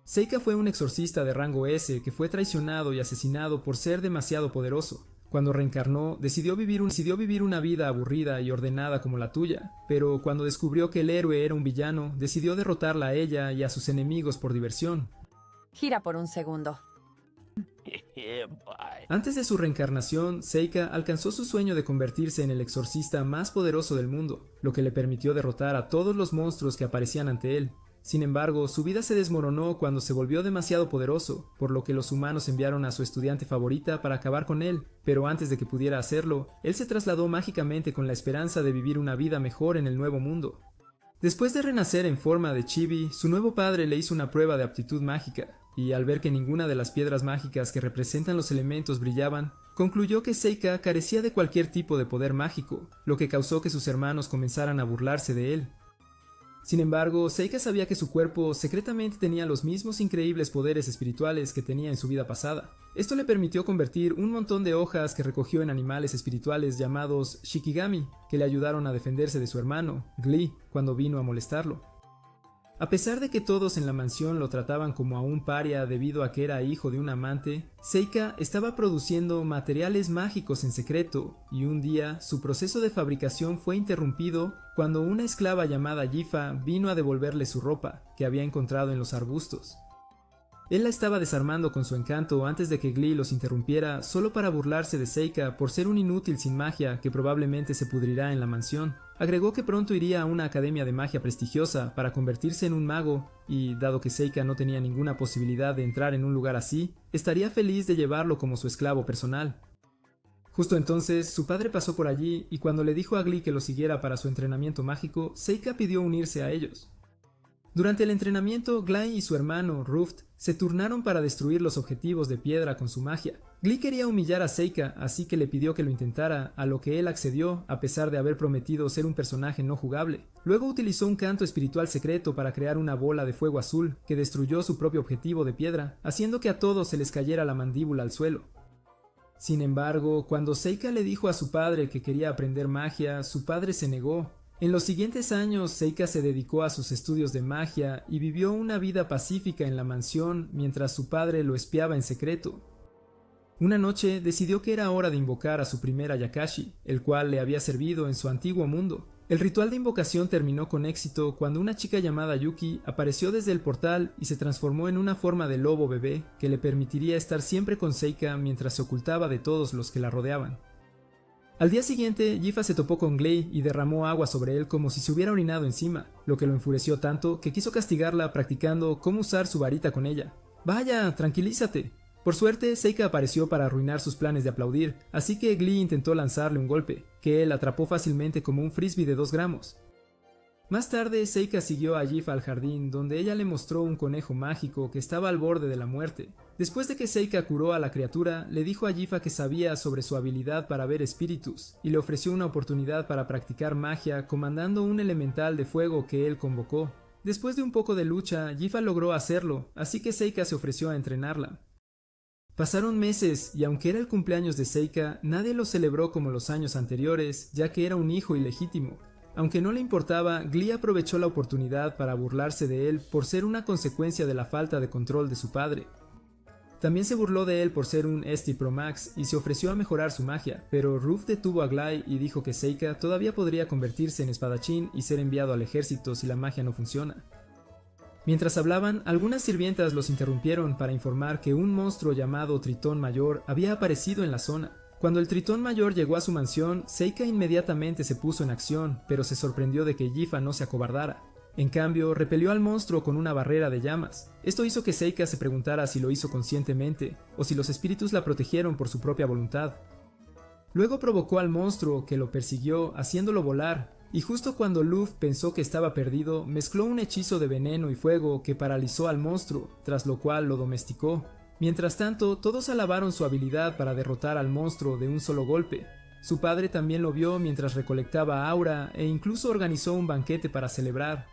Seika fue un exorcista de rango S que fue traicionado y asesinado por ser demasiado poderoso. Cuando reencarnó, decidió vivir una vida aburrida y ordenada como la tuya, pero cuando descubrió que el héroe era un villano, decidió derrotarla a ella y a sus enemigos por diversión. Gira por un segundo. Antes de su reencarnación, Seika alcanzó su sueño de convertirse en el exorcista más poderoso del mundo, lo que le permitió derrotar a todos los monstruos que aparecían ante él. Sin embargo, su vida se desmoronó cuando se volvió demasiado poderoso, por lo que los humanos enviaron a su estudiante favorita para acabar con él, pero antes de que pudiera hacerlo, él se trasladó mágicamente con la esperanza de vivir una vida mejor en el nuevo mundo. Después de renacer en forma de chibi, su nuevo padre le hizo una prueba de aptitud mágica, y al ver que ninguna de las piedras mágicas que representan los elementos brillaban, concluyó que Seika carecía de cualquier tipo de poder mágico, lo que causó que sus hermanos comenzaran a burlarse de él. Sin embargo, Seika sabía que su cuerpo secretamente tenía los mismos increíbles poderes espirituales que tenía en su vida pasada. Esto le permitió convertir un montón de hojas que recogió en animales espirituales llamados Shikigami, que le ayudaron a defenderse de su hermano, Glee, cuando vino a molestarlo. A pesar de que todos en la mansión lo trataban como a un paria debido a que era hijo de un amante, Seika estaba produciendo materiales mágicos en secreto, y un día su proceso de fabricación fue interrumpido cuando una esclava llamada Yifa vino a devolverle su ropa, que había encontrado en los arbustos. Él la estaba desarmando con su encanto antes de que Glee los interrumpiera solo para burlarse de Seika por ser un inútil sin magia que probablemente se pudrirá en la mansión. Agregó que pronto iría a una academia de magia prestigiosa para convertirse en un mago y, dado que Seika no tenía ninguna posibilidad de entrar en un lugar así, estaría feliz de llevarlo como su esclavo personal. Justo entonces, su padre pasó por allí y cuando le dijo a Glee que lo siguiera para su entrenamiento mágico, Seika pidió unirse a ellos. Durante el entrenamiento, Glee y su hermano, Ruft, se turnaron para destruir los objetivos de piedra con su magia. Glee quería humillar a Seika, así que le pidió que lo intentara, a lo que él accedió, a pesar de haber prometido ser un personaje no jugable. Luego utilizó un canto espiritual secreto para crear una bola de fuego azul, que destruyó su propio objetivo de piedra, haciendo que a todos se les cayera la mandíbula al suelo. Sin embargo, cuando Seika le dijo a su padre que quería aprender magia, su padre se negó. En los siguientes años, Seika se dedicó a sus estudios de magia y vivió una vida pacífica en la mansión mientras su padre lo espiaba en secreto. Una noche decidió que era hora de invocar a su primer Ayakashi, el cual le había servido en su antiguo mundo. El ritual de invocación terminó con éxito cuando una chica llamada Yuki apareció desde el portal y se transformó en una forma de lobo bebé que le permitiría estar siempre con Seika mientras se ocultaba de todos los que la rodeaban. Al día siguiente, Yifa se topó con Glee y derramó agua sobre él como si se hubiera orinado encima, lo que lo enfureció tanto que quiso castigarla practicando cómo usar su varita con ella. «Vaya, tranquilízate». Por suerte, Seika apareció para arruinar sus planes de aplaudir, así que Glee intentó lanzarle un golpe, que él atrapó fácilmente como un frisbee de 2 gramos. Más tarde, Seika siguió a Yifa al jardín, donde ella le mostró un conejo mágico que estaba al borde de la muerte. Después de que Seika curó a la criatura, le dijo a Yifa que sabía sobre su habilidad para ver espíritus, y le ofreció una oportunidad para practicar magia comandando un elemental de fuego que él convocó. Después de un poco de lucha, Yifa logró hacerlo, así que Seika se ofreció a entrenarla. Pasaron meses, y aunque era el cumpleaños de Seika, nadie lo celebró como los años anteriores, ya que era un hijo ilegítimo. Aunque no le importaba, Glee aprovechó la oportunidad para burlarse de él por ser una consecuencia de la falta de control de su padre. También se burló de él por ser un Esti Pro Max y se ofreció a mejorar su magia, pero Ruff detuvo a Glee y dijo que Seika todavía podría convertirse en espadachín y ser enviado al ejército si la magia no funciona. Mientras hablaban, algunas sirvientas los interrumpieron para informar que un monstruo llamado Tritón Mayor había aparecido en la zona. Cuando el Tritón Mayor llegó a su mansión, Seika inmediatamente se puso en acción, pero se sorprendió de que Yifa no se acobardara. En cambio, repelió al monstruo con una barrera de llamas. Esto hizo que Seika se preguntara si lo hizo conscientemente, o si los espíritus la protegieron por su propia voluntad. Luego provocó al monstruo, que lo persiguió, haciéndolo volar, y justo cuando Luffy pensó que estaba perdido, mezcló un hechizo de veneno y fuego que paralizó al monstruo, tras lo cual lo domesticó. Mientras tanto, todos alabaron su habilidad para derrotar al monstruo de un solo golpe. Su padre también lo vio mientras recolectaba aura e incluso organizó un banquete para celebrar.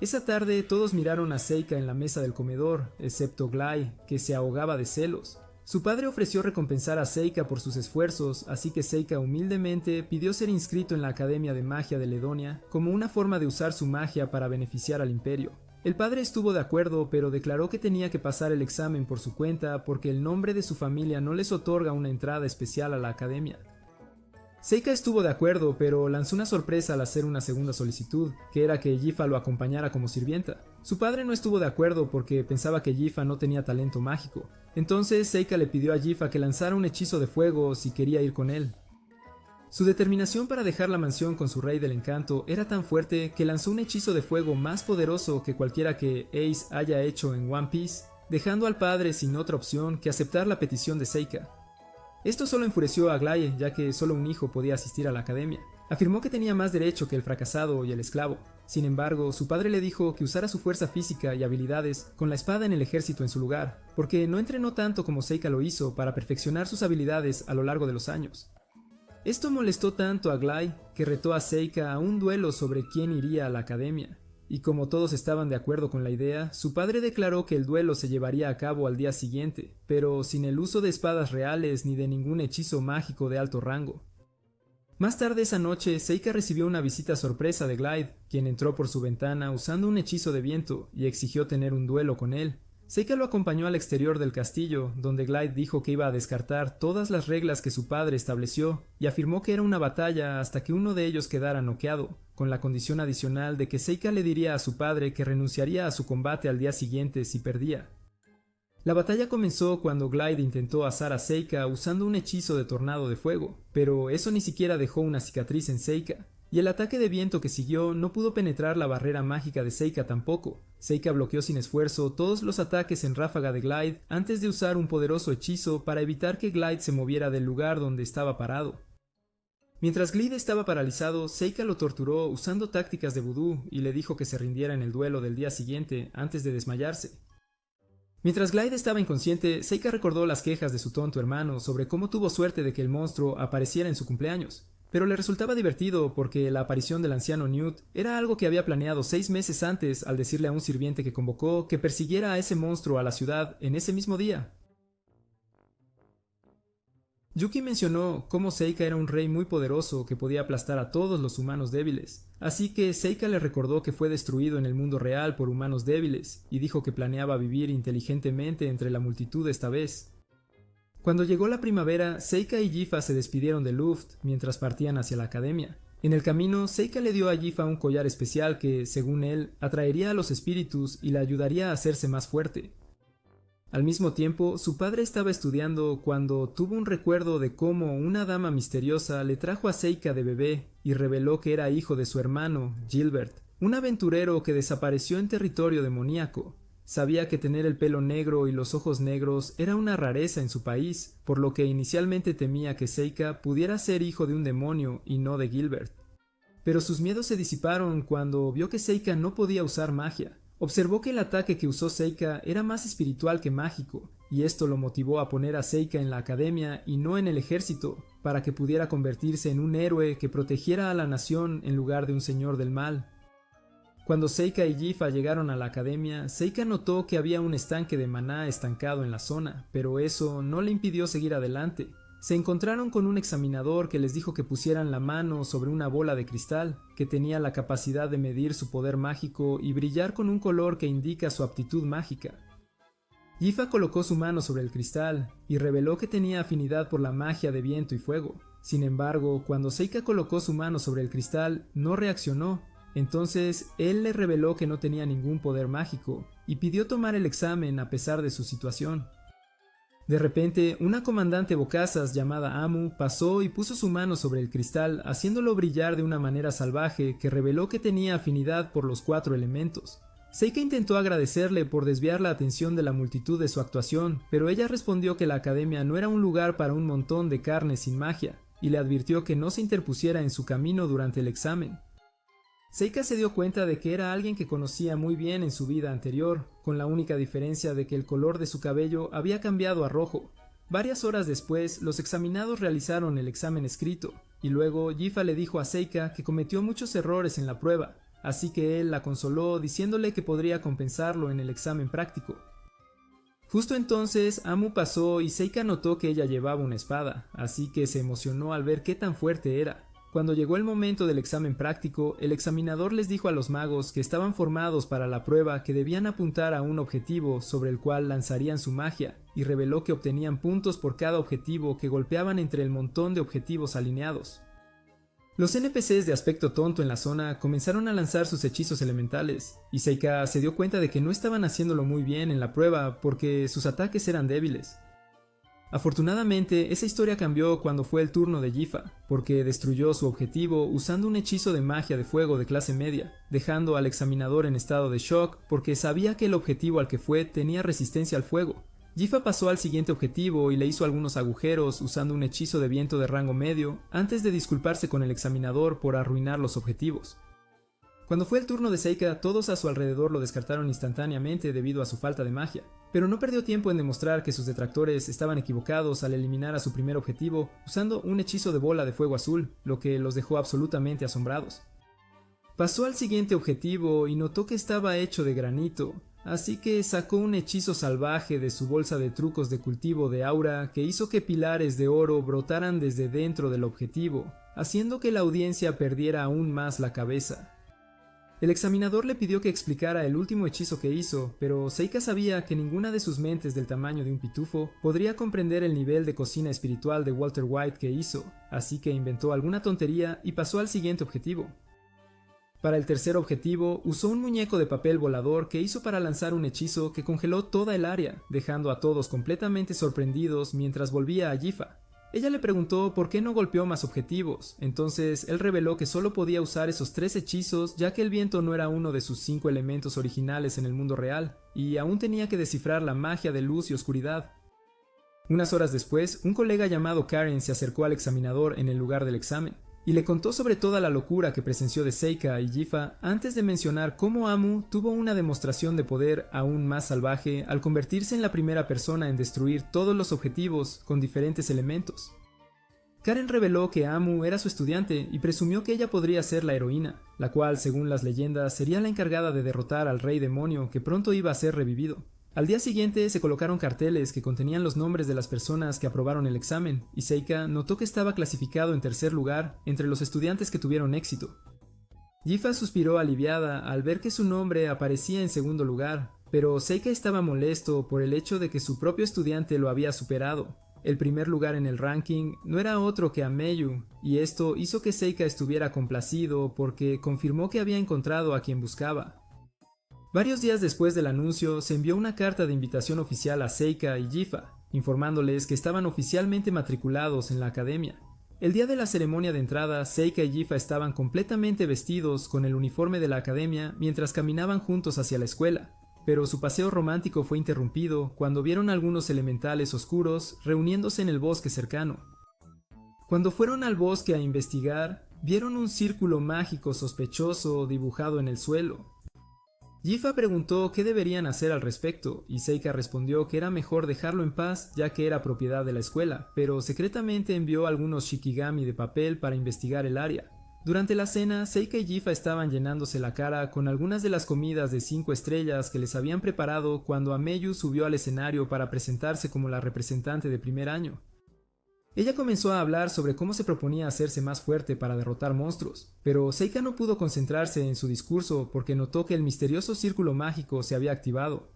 Esa tarde todos miraron a Seika en la mesa del comedor, excepto Glee, que se ahogaba de celos. Su padre ofreció recompensar a Seika por sus esfuerzos, así que Seika humildemente pidió ser inscrito en la Academia de Magia de Ledonia como una forma de usar su magia para beneficiar al imperio. El padre estuvo de acuerdo, pero declaró que tenía que pasar el examen por su cuenta porque el nombre de su familia no les otorga una entrada especial a la academia. Seika estuvo de acuerdo, pero lanzó una sorpresa al hacer una segunda solicitud, que era que Yifa lo acompañara como sirvienta. Su padre no estuvo de acuerdo porque pensaba que Yifa no tenía talento mágico. Entonces Seika le pidió a Yifa que lanzara un hechizo de fuego si quería ir con él. Su determinación para dejar la mansión con su rey del encanto era tan fuerte que lanzó un hechizo de fuego más poderoso que cualquiera que Ace haya hecho en One Piece, dejando al padre sin otra opción que aceptar la petición de Seika. Esto solo enfureció a Aglaé, ya que solo un hijo podía asistir a la academia. Afirmó que tenía más derecho que el fracasado y el esclavo. Sin embargo, su padre le dijo que usara su fuerza física y habilidades con la espada en el ejército en su lugar, porque no entrenó tanto como Seika lo hizo para perfeccionar sus habilidades a lo largo de los años. Esto molestó tanto a Aglaé que retó a Seika a un duelo sobre quién iría a la academia. Y como todos estaban de acuerdo con la idea, su padre declaró que el duelo se llevaría a cabo al día siguiente, pero sin el uso de espadas reales ni de ningún hechizo mágico de alto rango. Más tarde esa noche, Seika recibió una visita sorpresa de Glyde, quien entró por su ventana usando un hechizo de viento y exigió tener un duelo con él. Seika lo acompañó al exterior del castillo, donde Glyde dijo que iba a descartar todas las reglas que su padre estableció y afirmó que era una batalla hasta que uno de ellos quedara noqueado, con la condición adicional de que Seika le diría a su padre que renunciaría a su combate al día siguiente si perdía. La batalla comenzó cuando Glyde intentó asar a Seika usando un hechizo de tornado de fuego, pero eso ni siquiera dejó una cicatriz en Seika. Y el ataque de viento que siguió no pudo penetrar la barrera mágica de Seika tampoco. Seika bloqueó sin esfuerzo todos los ataques en ráfaga de Glyde antes de usar un poderoso hechizo para evitar que Glyde se moviera del lugar donde estaba parado. Mientras Glyde estaba paralizado, Seika lo torturó usando tácticas de vudú y le dijo que se rindiera en el duelo del día siguiente antes de desmayarse. Mientras Glyde estaba inconsciente, Seika recordó las quejas de su tonto hermano sobre cómo tuvo suerte de que el monstruo apareciera en su cumpleaños. Pero le resultaba divertido porque la aparición del anciano Newt era algo que había planeado 6 meses antes al decirle a un sirviente que convocó que persiguiera a ese monstruo a la ciudad en ese mismo día. Yuki mencionó cómo Seika era un rey muy poderoso que podía aplastar a todos los humanos débiles, así que Seika le recordó que fue destruido en el mundo real por humanos débiles y dijo que planeaba vivir inteligentemente entre la multitud esta vez. Cuando llegó la primavera, Seika y Yifa se despidieron de Luft mientras partían hacia la academia. En el camino, Seika le dio a Yifa un collar especial que, según él, atraería a los espíritus y le ayudaría a hacerse más fuerte. Al mismo tiempo, su padre estaba estudiando cuando tuvo un recuerdo de cómo una dama misteriosa le trajo a Seika de bebé y reveló que era hijo de su hermano, Gilbert, un aventurero que desapareció en territorio demoníaco. Sabía que tener el pelo negro y los ojos negros era una rareza en su país, por lo que inicialmente temía que Seika pudiera ser hijo de un demonio y no de Gilbert. Pero sus miedos se disiparon cuando vio que Seika no podía usar magia. Observó que el ataque que usó Seika era más espiritual que mágico, y esto lo motivó a poner a Seika en la academia y no en el ejército, para que pudiera convertirse en un héroe que protegiera a la nación en lugar de un señor del mal. Cuando Seika y Yifa llegaron a la academia, Seika notó que había un estanque de maná estancado en la zona, pero eso no le impidió seguir adelante. Se encontraron con un examinador que les dijo que pusieran la mano sobre una bola de cristal, que tenía la capacidad de medir su poder mágico y brillar con un color que indica su aptitud mágica. Yifa colocó su mano sobre el cristal y reveló que tenía afinidad por la magia de viento y fuego. Sin embargo, cuando Seika colocó su mano sobre el cristal, no reaccionó. Entonces, él le reveló que no tenía ningún poder mágico, y pidió tomar el examen a pesar de su situación. De repente, una comandante bocazas llamada Amu pasó y puso su mano sobre el cristal, haciéndolo brillar de una manera salvaje que reveló que tenía afinidad por los 4 elementos. Seika intentó agradecerle por desviar la atención de la multitud de su actuación, pero ella respondió que la academia no era un lugar para un montón de carne sin magia, y le advirtió que no se interpusiera en su camino durante el examen. Seika se dio cuenta de que era alguien que conocía muy bien en su vida anterior, con la única diferencia de que el color de su cabello había cambiado a rojo. Varias horas después, los examinados realizaron el examen escrito, y luego Yifa le dijo a Seika que cometió muchos errores en la prueba, así que él la consoló diciéndole que podría compensarlo en el examen práctico. Justo entonces, Amu pasó y Seika notó que ella llevaba una espada, así que se emocionó al ver qué tan fuerte era. Cuando llegó el momento del examen práctico, el examinador les dijo a los magos que estaban formados para la prueba que debían apuntar a un objetivo sobre el cual lanzarían su magia, y reveló que obtenían puntos por cada objetivo que golpeaban entre el montón de objetivos alineados. Los NPCs de aspecto tonto en la zona comenzaron a lanzar sus hechizos elementales, y Seika se dio cuenta de que no estaban haciéndolo muy bien en la prueba porque sus ataques eran débiles. Afortunadamente, esa historia cambió cuando fue el turno de Yifa, porque destruyó su objetivo usando un hechizo de magia de fuego de clase media, dejando al examinador en estado de shock porque sabía que el objetivo al que fue tenía resistencia al fuego. Yifa pasó al siguiente objetivo y le hizo algunos agujeros usando un hechizo de viento de rango medio antes de disculparse con el examinador por arruinar los objetivos. Cuando fue el turno de Seika, todos a su alrededor lo descartaron instantáneamente debido a su falta de magia, pero no perdió tiempo en demostrar que sus detractores estaban equivocados al eliminar a su primer objetivo usando un hechizo de bola de fuego azul, lo que los dejó absolutamente asombrados. Pasó al siguiente objetivo y notó que estaba hecho de granito, así que sacó un hechizo salvaje de su bolsa de trucos de cultivo de aura que hizo que pilares de oro brotaran desde dentro del objetivo, haciendo que la audiencia perdiera aún más la cabeza. El examinador le pidió que explicara el último hechizo que hizo, pero Seika sabía que ninguna de sus mentes del tamaño de un pitufo podría comprender el nivel de cocina espiritual de Walter White que hizo, así que inventó alguna tontería y pasó al siguiente objetivo. Para el tercer objetivo, usó un muñeco de papel volador que hizo para lanzar un hechizo que congeló toda el área, dejando a todos completamente sorprendidos mientras volvía a Yifa. Ella le preguntó por qué no golpeó más objetivos, entonces él reveló que solo podía usar esos 3 hechizos ya que el viento no era uno de sus 5 elementos originales en el mundo real, y aún tenía que descifrar la magia de luz y oscuridad. Unas horas después, un colega llamado Karen se acercó al examinador en el lugar del examen, y le contó sobre toda la locura que presenció de Seika y Yifa antes de mencionar cómo Amu tuvo una demostración de poder aún más salvaje al convertirse en la primera persona en destruir todos los objetivos con diferentes elementos. Karen reveló que Amu era su estudiante y presumió que ella podría ser la heroína, la cual, según las leyendas, sería la encargada de derrotar al rey demonio que pronto iba a ser revivido. Al día siguiente se colocaron carteles que contenían los nombres de las personas que aprobaron el examen, y Seika notó que estaba clasificado en tercer lugar entre los estudiantes que tuvieron éxito. Yifa suspiró aliviada al ver que su nombre aparecía en segundo lugar, pero Seika estaba molesto por el hecho de que su propio estudiante lo había superado. El primer lugar en el ranking no era otro que Ameyu, y esto hizo que Seika estuviera complacido porque confirmó que había encontrado a quien buscaba. Varios días después del anuncio, se envió una carta de invitación oficial a Seika y Yifa, informándoles que estaban oficialmente matriculados en la academia. El día de la ceremonia de entrada, Seika y Yifa estaban completamente vestidos con el uniforme de la academia mientras caminaban juntos hacia la escuela, pero su paseo romántico fue interrumpido cuando vieron algunos elementales oscuros reuniéndose en el bosque cercano. Cuando fueron al bosque a investigar, vieron un círculo mágico sospechoso dibujado en el suelo. Yifa preguntó qué deberían hacer al respecto, y Seika respondió que era mejor dejarlo en paz ya que era propiedad de la escuela, pero secretamente envió algunos shikigami de papel para investigar el área. Durante la cena, Seika y Yifa estaban llenándose la cara con algunas de las comidas de 5 estrellas que les habían preparado cuando Ameyu subió al escenario para presentarse como la representante de primer año. Ella comenzó a hablar sobre cómo se proponía hacerse más fuerte para derrotar monstruos, pero Seika no pudo concentrarse en su discurso porque notó que el misterioso círculo mágico se había activado.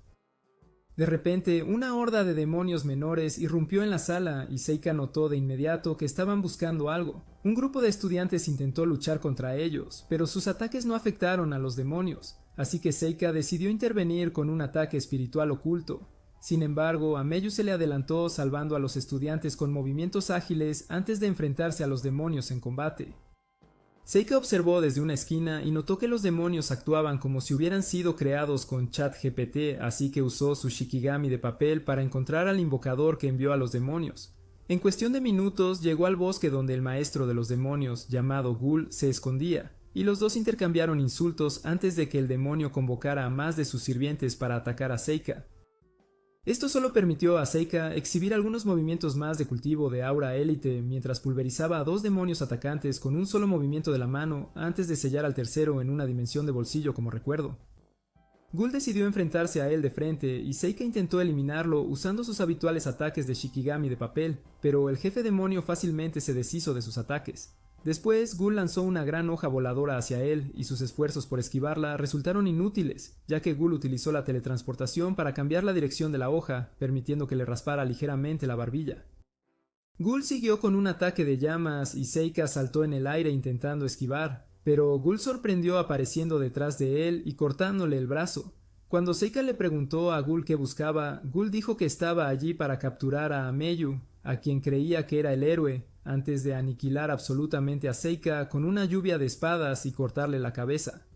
De repente, una horda de demonios menores irrumpió en la sala y Seika notó de inmediato que estaban buscando algo. Un grupo de estudiantes intentó luchar contra ellos, pero sus ataques no afectaron a los demonios, así que Seika decidió intervenir con un ataque espiritual oculto. Sin embargo, Ameyu se le adelantó salvando a los estudiantes con movimientos ágiles antes de enfrentarse a los demonios en combate. Seika observó desde una esquina y notó que los demonios actuaban como si hubieran sido creados con ChatGPT, así que usó su shikigami de papel para encontrar al invocador que envió a los demonios. En cuestión de minutos llegó al bosque donde el maestro de los demonios, llamado Ghoul, se escondía, y los dos intercambiaron insultos antes de que el demonio convocara a más de sus sirvientes para atacar a Seika. Esto solo permitió a Seika exhibir algunos movimientos más de cultivo de aura élite mientras pulverizaba a 2 demonios atacantes con un solo movimiento de la mano antes de sellar al tercero en una dimensión de bolsillo como recuerdo. Ghoul decidió enfrentarse a él de frente y Seika intentó eliminarlo usando sus habituales ataques de shikigami de papel, pero el jefe demonio fácilmente se deshizo de sus ataques. Después, Ghoul lanzó una gran hoja voladora hacia él y sus esfuerzos por esquivarla resultaron inútiles, ya que Ghoul utilizó la teletransportación para cambiar la dirección de la hoja, permitiendo que le raspara ligeramente la barbilla. Ghoul siguió con un ataque de llamas y Seika saltó en el aire intentando esquivar, pero Ghoul sorprendió apareciendo detrás de él y cortándole el brazo. Cuando Seika le preguntó a Ghoul qué buscaba, Ghoul dijo que estaba allí para capturar a Ameyu, a quien creía que era el héroe, antes de aniquilar absolutamente a Seika con una lluvia de espadas y cortarle la cabeza.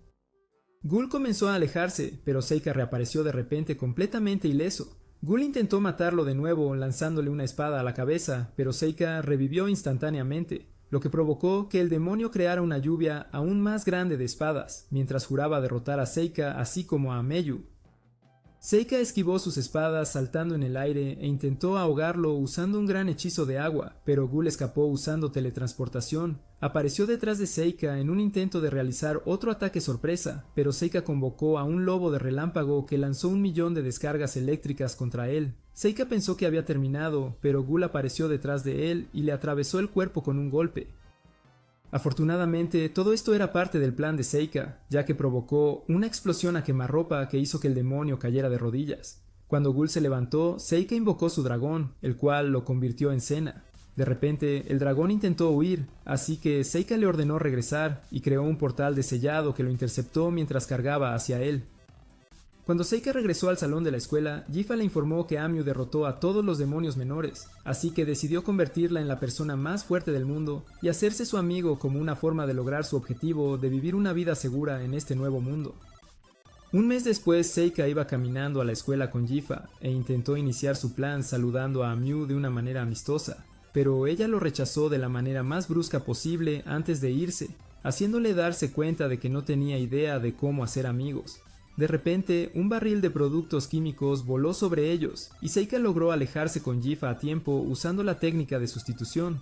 Ghoul comenzó a alejarse, pero Seika reapareció de repente completamente ileso. Ghoul intentó matarlo de nuevo lanzándole una espada a la cabeza, pero Seika revivió instantáneamente, lo que provocó que el demonio creara una lluvia aún más grande de espadas, mientras juraba derrotar a Seika así como a Ameyu. Seika esquivó sus espadas saltando en el aire e intentó ahogarlo usando un gran hechizo de agua, pero Ghoul escapó usando teletransportación. Apareció detrás de Seika en un intento de realizar otro ataque sorpresa, pero Seika convocó a un lobo de relámpago que lanzó 1.000.000 de descargas eléctricas contra él. Seika pensó que había terminado, pero Ghoul apareció detrás de él y le atravesó el cuerpo con un golpe. Afortunadamente, todo esto era parte del plan de Seika, ya que provocó una explosión a quemarropa que hizo que el demonio cayera de rodillas. Cuando Ghoul se levantó, Seika invocó su dragón, el cual lo convirtió en cena. De repente, el dragón intentó huir, así que Seika le ordenó regresar y creó un portal de sellado que lo interceptó mientras cargaba hacia él. Cuando Seika regresó al salón de la escuela, Jifa le informó que Amyu derrotó a todos los demonios menores, así que decidió convertirla en la persona más fuerte del mundo y hacerse su amigo como una forma de lograr su objetivo de vivir una vida segura en este nuevo mundo. Un mes después, Seika iba caminando a la escuela con Jifa e intentó iniciar su plan saludando a Amyu de una manera amistosa, pero ella lo rechazó de la manera más brusca posible antes de irse, haciéndole darse cuenta de que no tenía idea de cómo hacer amigos. De repente, un barril de productos químicos voló sobre ellos, y Seika logró alejarse con Jifa a tiempo usando la técnica de sustitución.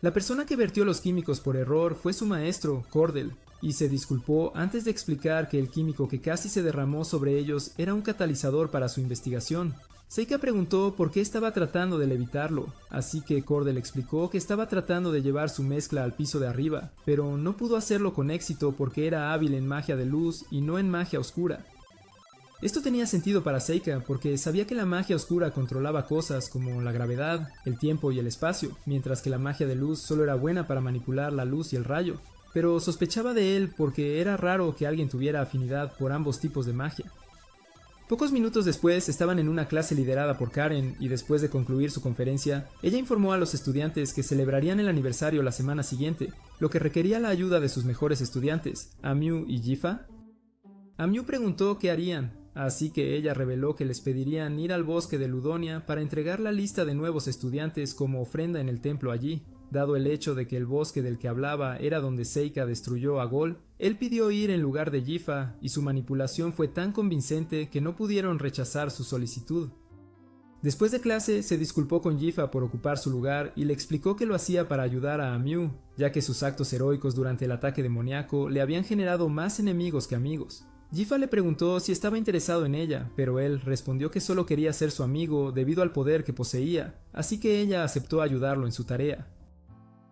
La persona que vertió los químicos por error fue su maestro, Cordell, y se disculpó antes de explicar que el químico que casi se derramó sobre ellos era un catalizador para su investigación. Seika preguntó por qué estaba tratando de levitarlo, así que Cordell explicó que estaba tratando de llevar su mezcla al piso de arriba, pero no pudo hacerlo con éxito porque era hábil en magia de luz y no en magia oscura. Esto tenía sentido para Seika porque sabía que la magia oscura controlaba cosas como la gravedad, el tiempo y el espacio, mientras que la magia de luz solo era buena para manipular la luz y el rayo, pero sospechaba de él porque era raro que alguien tuviera afinidad por ambos tipos de magia. Pocos minutos después estaban en una clase liderada por Karen y después de concluir su conferencia, ella informó a los estudiantes que celebrarían el aniversario la semana siguiente, lo que requería la ayuda de sus mejores estudiantes, Amyu y Jifa. Amyu preguntó qué harían, así que ella reveló que les pedirían ir al bosque de Ludonia para entregar la lista de nuevos estudiantes como ofrenda en el templo allí. Dado el hecho de que el bosque del que hablaba era donde Seika destruyó a Gol, él pidió ir en lugar de Jifa y su manipulación fue tan convincente que no pudieron rechazar su solicitud. Después de clase, se disculpó con Jifa por ocupar su lugar y le explicó que lo hacía para ayudar a Amyu, ya que sus actos heroicos durante el ataque demoníaco le habían generado más enemigos que amigos. Jifa le preguntó si estaba interesado en ella, pero él respondió que solo quería ser su amigo debido al poder que poseía, así que ella aceptó ayudarlo en su tarea.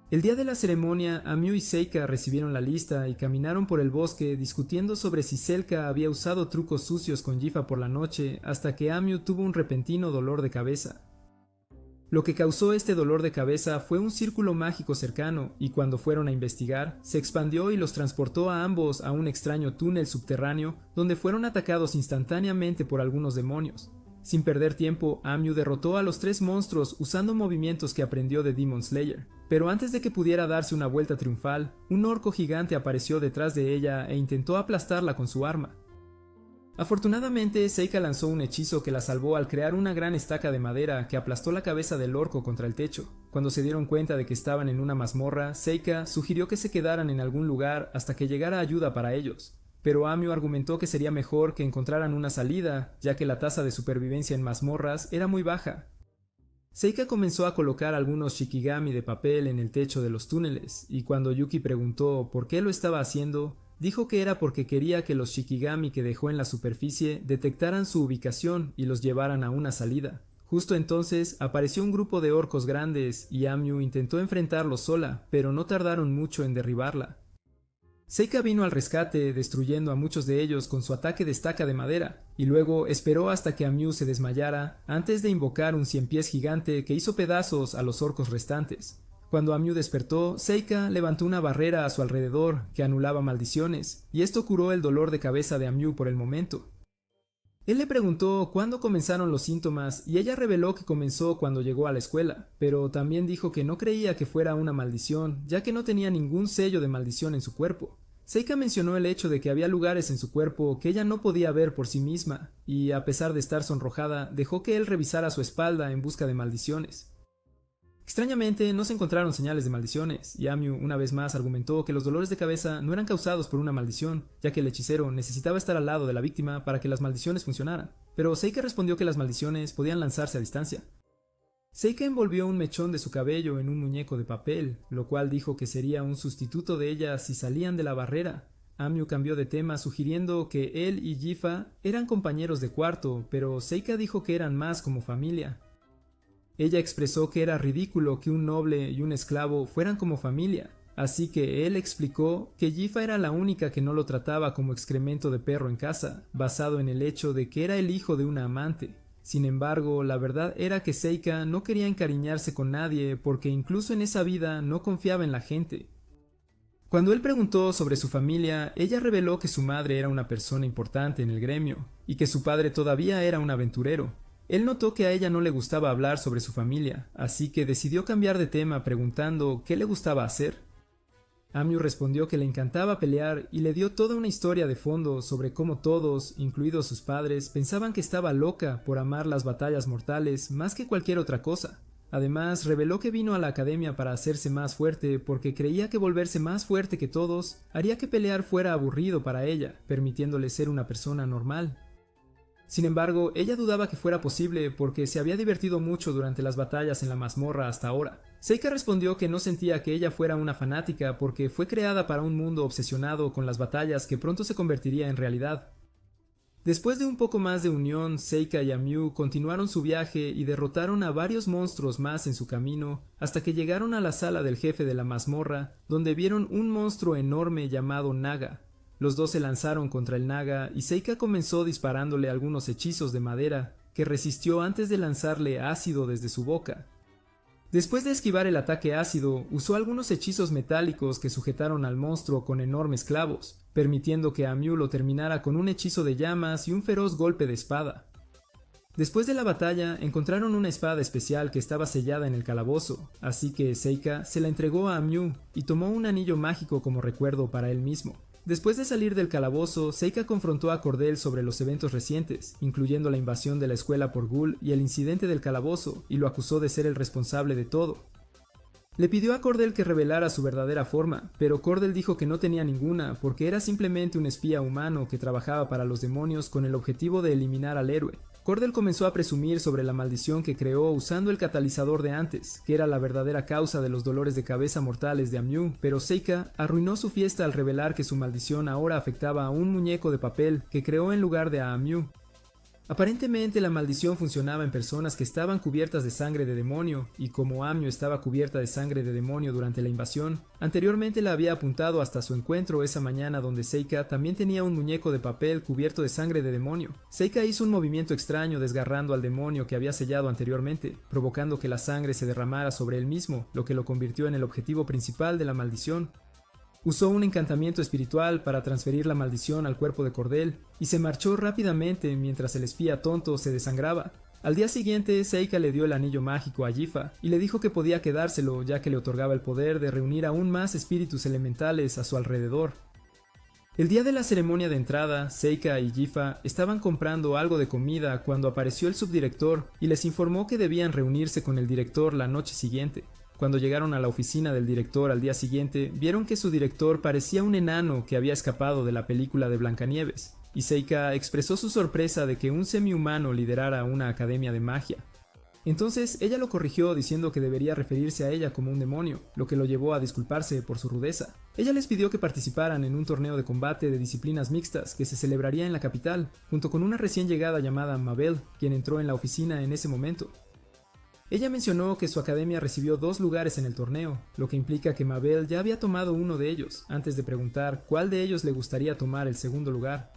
El día de la ceremonia, Amyu y Seika recibieron la lista y caminaron por el bosque discutiendo sobre si Selka había usado trucos sucios con Jifa por la noche hasta que Amyu tuvo un repentino dolor de cabeza. Lo que causó este dolor de cabeza fue un círculo mágico cercano y cuando fueron a investigar, se expandió y los transportó a ambos a un extraño túnel subterráneo donde fueron atacados instantáneamente por algunos demonios. Sin perder tiempo, Amyu derrotó a los 3 monstruos usando movimientos que aprendió de Demon Slayer. Pero antes de que pudiera darse una vuelta triunfal, un orco gigante apareció detrás de ella e intentó aplastarla con su arma. Afortunadamente, Seika lanzó un hechizo que la salvó al crear una gran estaca de madera que aplastó la cabeza del orco contra el techo. Cuando se dieron cuenta de que estaban en una mazmorra, Seika sugirió que se quedaran en algún lugar hasta que llegara ayuda para ellos. Pero Amyu argumentó que sería mejor que encontraran una salida, ya que la tasa de supervivencia en mazmorras era muy baja. Seika comenzó a colocar algunos shikigami de papel en el techo de los túneles, y cuando Yuki preguntó por qué lo estaba haciendo, dijo que era porque quería que los shikigami que dejó en la superficie detectaran su ubicación y los llevaran a una salida. Justo entonces apareció un grupo de orcos grandes y Amyu intentó enfrentarlos sola, pero no tardaron mucho en derribarla. Seika vino al rescate, destruyendo a muchos de ellos con su ataque de estaca de madera, y luego esperó hasta que Amyu se desmayara antes de invocar un 100 pies gigante que hizo pedazos a los orcos restantes. Cuando Amyu despertó, Seika levantó una barrera a su alrededor que anulaba maldiciones, y esto curó el dolor de cabeza de Amyu por el momento. Él le preguntó cuándo comenzaron los síntomas y ella reveló que comenzó cuando llegó a la escuela, pero también dijo que no creía que fuera una maldición, ya que no tenía ningún sello de maldición en su cuerpo. Seika mencionó el hecho de que había lugares en su cuerpo que ella no podía ver por sí misma, y a pesar de estar sonrojada, dejó que él revisara su espalda en busca de maldiciones. Extrañamente, no se encontraron señales de maldiciones, y Amyu una vez más argumentó que los dolores de cabeza no eran causados por una maldición, ya que el hechicero necesitaba estar al lado de la víctima para que las maldiciones funcionaran, pero Seika respondió que las maldiciones podían lanzarse a distancia. Seika envolvió un mechón de su cabello en un muñeco de papel, lo cual dijo que sería un sustituto de ella si salían de la barrera. Amyu cambió de tema sugiriendo que él y Jifa eran compañeros de cuarto, pero Seika dijo que eran más como familia. Ella expresó que era ridículo que un noble y un esclavo fueran como familia, así que él explicó que Jifa era la única que no lo trataba como excremento de perro en casa, basado en el hecho de que era el hijo de una amante. Sin embargo, la verdad era que Seika no quería encariñarse con nadie porque incluso en esa vida no confiaba en la gente. Cuando él preguntó sobre su familia, ella reveló que su madre era una persona importante en el gremio y que su padre todavía era un aventurero. Él notó que a ella no le gustaba hablar sobre su familia, así que decidió cambiar de tema preguntando qué le gustaba hacer. Amyu respondió que le encantaba pelear y le dio toda una historia de fondo sobre cómo todos, incluidos sus padres, pensaban que estaba loca por amar las batallas mortales más que cualquier otra cosa. Además, reveló que vino a la academia para hacerse más fuerte porque creía que volverse más fuerte que todos haría que pelear fuera aburrido para ella, permitiéndole ser una persona normal. Sin embargo, ella dudaba que fuera posible porque se había divertido mucho durante las batallas en la mazmorra hasta ahora. Seika respondió que no sentía que ella fuera una fanática porque fue creada para un mundo obsesionado con las batallas que pronto se convertiría en realidad. Después de un poco más de unión, Seika y Amyu continuaron su viaje y derrotaron a varios monstruos más en su camino hasta que llegaron a la sala del jefe de la mazmorra, donde vieron un monstruo enorme llamado Naga. Los dos se lanzaron contra el Naga y Seika comenzó disparándole algunos hechizos de madera, que resistió antes de lanzarle ácido desde su boca. Después de esquivar el ataque ácido, usó algunos hechizos metálicos que sujetaron al monstruo con enormes clavos, permitiendo que Amyu lo terminara con un hechizo de llamas y un feroz golpe de espada. Después de la batalla, encontraron una espada especial que estaba sellada en el calabozo, así que Seika se la entregó a Amyu y tomó un anillo mágico como recuerdo para él mismo. Después de salir del calabozo, Seika confrontó a Cordell sobre los eventos recientes, incluyendo la invasión de la escuela por Ghoul y el incidente del calabozo, y lo acusó de ser el responsable de todo. Le pidió a Cordell que revelara su verdadera forma, pero Cordell dijo que no tenía ninguna porque era simplemente un espía humano que trabajaba para los demonios con el objetivo de eliminar al héroe. Cordell comenzó a presumir sobre la maldición que creó usando el catalizador de antes, que era la verdadera causa de los dolores de cabeza mortales de Amyu, pero Seika arruinó su fiesta al revelar que su maldición ahora afectaba a un muñeco de papel que creó en lugar de a Amyu. Aparentemente la maldición funcionaba en personas que estaban cubiertas de sangre de demonio, y como Amyu estaba cubierta de sangre de demonio durante la invasión, anteriormente la había apuntado hasta su encuentro esa mañana donde Seika también tenía un muñeco de papel cubierto de sangre de demonio. Seika hizo un movimiento extraño desgarrando al demonio que había sellado anteriormente, provocando que la sangre se derramara sobre él mismo, lo que lo convirtió en el objetivo principal de la maldición. Usó un encantamiento espiritual para transferir la maldición al cuerpo de Cordell y se marchó rápidamente mientras el espía tonto se desangraba. Al día siguiente, Seika le dio el anillo mágico a Jifa y le dijo que podía quedárselo ya que le otorgaba el poder de reunir aún más espíritus elementales a su alrededor. El día de la ceremonia de entrada, Seika y Jifa estaban comprando algo de comida cuando apareció el subdirector y les informó que debían reunirse con el director la noche siguiente. Cuando llegaron a la oficina del director al día siguiente, vieron que su director parecía un enano que había escapado de la película de Blancanieves, y Seika expresó su sorpresa de que un semi-humano liderara una academia de magia. Entonces ella lo corrigió diciendo que debería referirse a ella como un demonio, lo que lo llevó a disculparse por su rudeza. Ella les pidió que participaran en un torneo de combate de disciplinas mixtas que se celebraría en la capital, junto con una recién llegada llamada Mabel, quien entró en la oficina en ese momento. Ella mencionó que su academia recibió 2 lugares en el torneo, lo que implica que Mabel ya había tomado uno de ellos, antes de preguntar cuál de ellos le gustaría tomar el segundo lugar.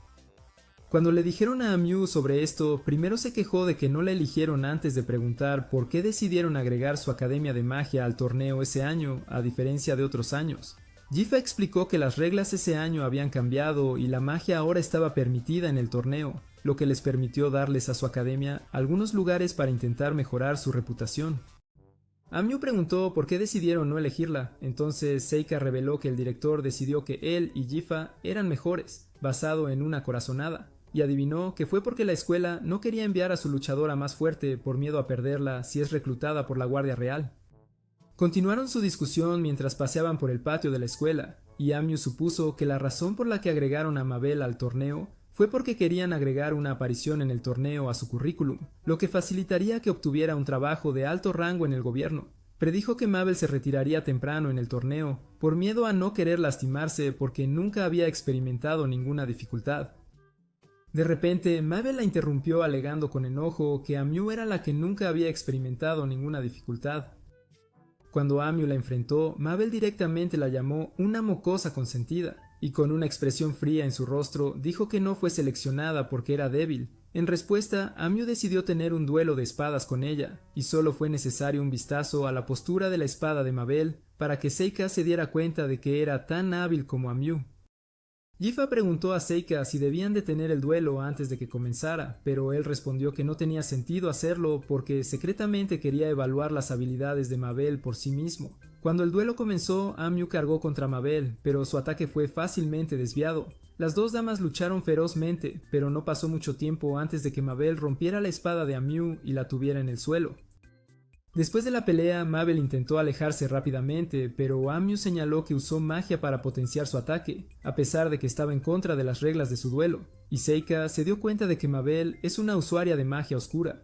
Cuando le dijeron a Mew sobre esto, primero se quejó de que no la eligieron antes de preguntar por qué decidieron agregar su academia de magia al torneo ese año, a diferencia de otros años. Jifa explicó que las reglas ese año habían cambiado y la magia ahora estaba permitida en el torneo, lo que les permitió darles a su academia algunos lugares para intentar mejorar su reputación. Mew preguntó por qué decidieron no elegirla, entonces Seika reveló que el director decidió que él y Jifa eran mejores, basado en una corazonada, y adivinó que fue porque la escuela no quería enviar a su luchadora más fuerte por miedo a perderla si es reclutada por la Guardia Real. Continuaron su discusión mientras paseaban por el patio de la escuela, y Mew supuso que la razón por la que agregaron a Mabel al torneo fue porque querían agregar una aparición en el torneo a su currículum, lo que facilitaría que obtuviera un trabajo de alto rango en el gobierno. Predijo que Mabel se retiraría temprano en el torneo, por miedo a no querer lastimarse porque nunca había experimentado ninguna dificultad. De repente, Mabel la interrumpió alegando con enojo que Mew era la que nunca había experimentado ninguna dificultad. Cuando Mew la enfrentó, Mabel directamente la llamó una mocosa consentida, y con una expresión fría en su rostro dijo que no fue seleccionada porque era débil. En respuesta, Mew decidió tener un duelo de espadas con ella, y solo fue necesario un vistazo a la postura de la espada de Mabel para que Seika se diera cuenta de que era tan hábil como Mew. Jifa preguntó a Seika si debían detener el duelo antes de que comenzara, pero él respondió que no tenía sentido hacerlo porque secretamente quería evaluar las habilidades de Mabel por sí mismo. Cuando el duelo comenzó, Mew cargó contra Mabel, pero su ataque fue fácilmente desviado. Las dos damas lucharon ferozmente, pero no pasó mucho tiempo antes de que Mabel rompiera la espada de Mew y la tuviera en el suelo. Después de la pelea, Mabel intentó alejarse rápidamente, pero Mew señaló que usó magia para potenciar su ataque, a pesar de que estaba en contra de las reglas de su duelo, y Seika se dio cuenta de que Mabel es una usuaria de magia oscura.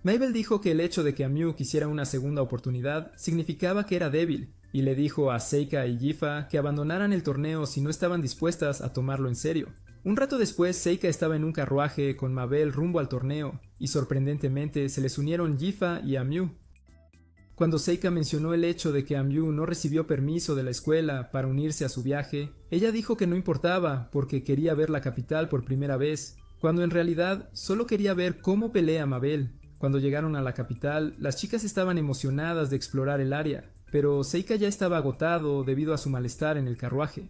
Mabel dijo que el hecho de que Mew quisiera una segunda oportunidad significaba que era débil, y le dijo a Seika y Jifa que abandonaran el torneo si no estaban dispuestas a tomarlo en serio. Un rato después, Seika estaba en un carruaje con Mabel rumbo al torneo, y sorprendentemente se les unieron Jifa y Mew. Cuando Seika mencionó el hecho de que Mew no recibió permiso de la escuela para unirse a su viaje, ella dijo que no importaba porque quería ver la capital por primera vez, cuando en realidad solo quería ver cómo pelea Mabel. Cuando llegaron a la capital, las chicas estaban emocionadas de explorar el área, pero Seika ya estaba agotado debido a su malestar en el carruaje.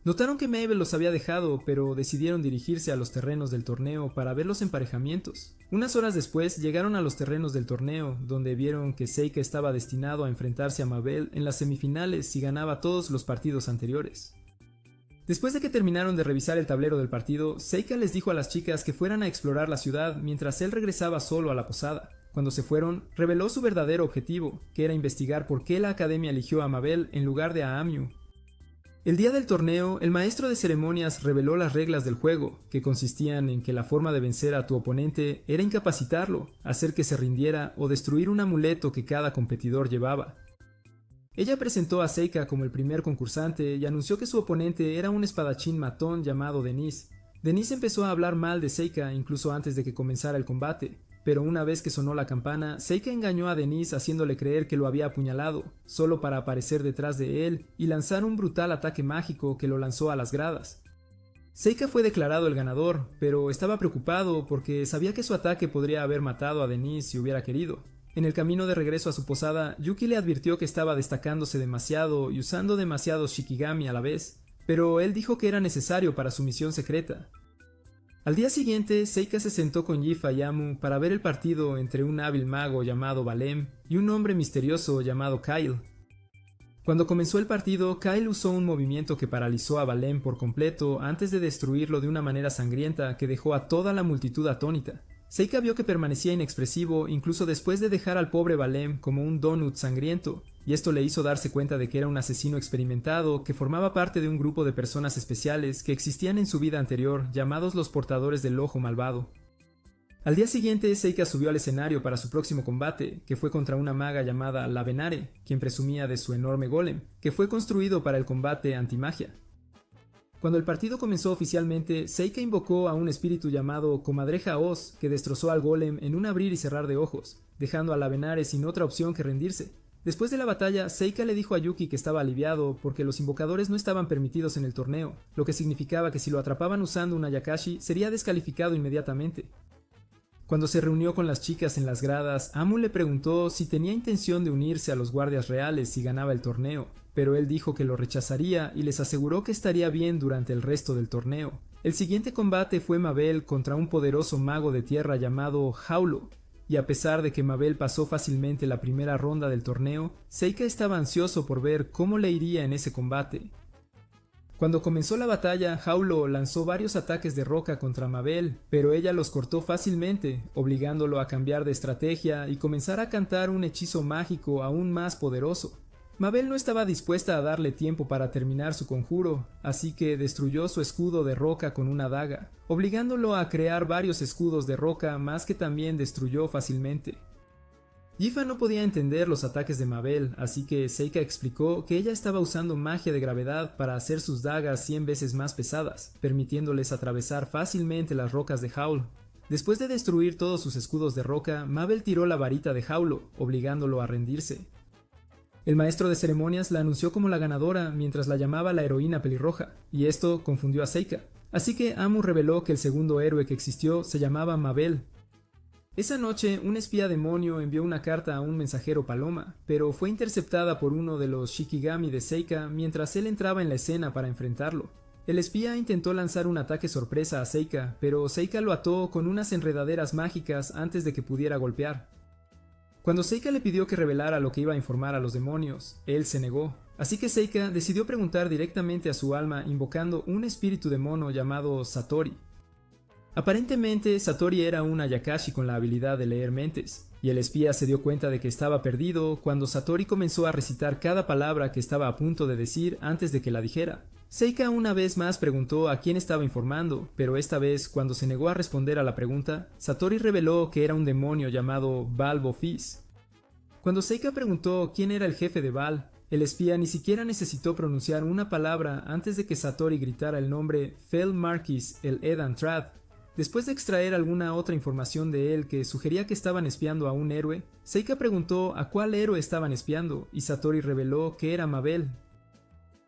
Notaron que Mabel los había dejado, pero decidieron dirigirse a los terrenos del torneo para ver los emparejamientos. Unas horas después llegaron a los terrenos del torneo, donde vieron que Seika estaba destinado a enfrentarse a Mabel en las semifinales si ganaba todos los partidos anteriores. Después de que terminaron de revisar el tablero del partido, Seika les dijo a las chicas que fueran a explorar la ciudad mientras él regresaba solo a la posada. Cuando se fueron, reveló su verdadero objetivo, que era investigar por qué la academia eligió a Mabel en lugar de a Mew. El día del torneo, el maestro de ceremonias reveló las reglas del juego, que consistían en que la forma de vencer a tu oponente era incapacitarlo, hacer que se rindiera o destruir un amuleto que cada competidor llevaba. Ella presentó a Seika como el primer concursante y anunció que su oponente era un espadachín matón llamado Denise. Denise empezó a hablar mal de Seika incluso antes de que comenzara el combate, pero una vez que sonó la campana, Seika engañó a Denise haciéndole creer que lo había apuñalado, solo para aparecer detrás de él y lanzar un brutal ataque mágico que lo lanzó a las gradas. Seika fue declarado el ganador, pero estaba preocupado porque sabía que su ataque podría haber matado a Denise si hubiera querido. En el camino de regreso a su posada, Yuki le advirtió que estaba destacándose demasiado y usando demasiados Shikigami a la vez, pero él dijo que era necesario para su misión secreta. Al día siguiente, Seika se sentó con Jifa y Mew para ver el partido entre un hábil mago llamado Valem y un hombre misterioso llamado Kyle. Cuando comenzó el partido, Kyle usó un movimiento que paralizó a Valem por completo antes de destruirlo de una manera sangrienta que dejó a toda la multitud atónita. Seika vio que permanecía inexpresivo incluso después de dejar al pobre Valem como un donut sangriento, y esto le hizo darse cuenta de que era un asesino experimentado que formaba parte de un grupo de personas especiales que existían en su vida anterior llamados los portadores del ojo malvado. Al día siguiente, Seika subió al escenario para su próximo combate, que fue contra una maga llamada la Venare, quien presumía de su enorme golem, que fue construido para el combate antimagia. Cuando el partido comenzó oficialmente, Seika invocó a un espíritu llamado Comadreja Oz, que destrozó al golem en un abrir y cerrar de ojos, dejando a la Venare sin otra opción que rendirse. Después de la batalla, Seika le dijo a Yuki que estaba aliviado porque los invocadores no estaban permitidos en el torneo, lo que significaba que si lo atrapaban usando un Ayakashi sería descalificado inmediatamente. Cuando se reunió con las chicas en las gradas, Amu le preguntó si tenía intención de unirse a los guardias reales si ganaba el torneo, pero él dijo que lo rechazaría y les aseguró que estaría bien durante el resto del torneo. El siguiente combate fue Mabel contra un poderoso mago de tierra llamado Haulo, y a pesar de que Mabel pasó fácilmente la primera ronda del torneo, Seika estaba ansioso por ver cómo le iría en ese combate. Cuando comenzó la batalla, Haulo lanzó varios ataques de roca contra Mabel, pero ella los cortó fácilmente, obligándolo a cambiar de estrategia y comenzar a cantar un hechizo mágico aún más poderoso. Mabel no estaba dispuesta a darle tiempo para terminar su conjuro, así que destruyó su escudo de roca con una daga, obligándolo a crear varios escudos de roca más que también destruyó fácilmente. Yifa no podía entender los ataques de Mabel, así que Seika explicó que ella estaba usando magia de gravedad para hacer sus dagas 100 veces más pesadas, permitiéndoles atravesar fácilmente las rocas de Howl. Después de destruir todos sus escudos de roca, Mabel tiró la varita de Haulo, obligándolo a rendirse. El maestro de ceremonias la anunció como la ganadora mientras la llamaba la heroína pelirroja, y esto confundió a Seika. Así que Amu reveló que el segundo héroe que existió se llamaba Mabel. Esa noche, un espía demonio envió una carta a un mensajero paloma, pero fue interceptada por uno de los Shikigami de Seika mientras él entraba en la escena para enfrentarlo. El espía intentó lanzar un ataque sorpresa a Seika, pero Seika lo ató con unas enredaderas mágicas antes de que pudiera golpear. Cuando Seika le pidió que revelara lo que iba a informar a los demonios, él se negó. Así que Seika decidió preguntar directamente a su alma invocando un espíritu de mono llamado Satori. Aparentemente, Satori era un Ayakashi con la habilidad de leer mentes, y el espía se dio cuenta de que estaba perdido cuando Satori comenzó a recitar cada palabra que estaba a punto de decir antes de que la dijera. Seika una vez más preguntó a quién estaba informando, pero esta vez, cuando se negó a responder a la pregunta, Satori reveló que era un demonio llamado Baal Bofis. Cuando Seika preguntó quién era el jefe de Baal, el espía ni siquiera necesitó pronunciar una palabra antes de que Satori gritara el nombre Fel Marquis el Edan Trad. Después de extraer alguna otra información de él que sugería que estaban espiando a un héroe, Seika preguntó a cuál héroe estaban espiando y Satori reveló que era Mabel.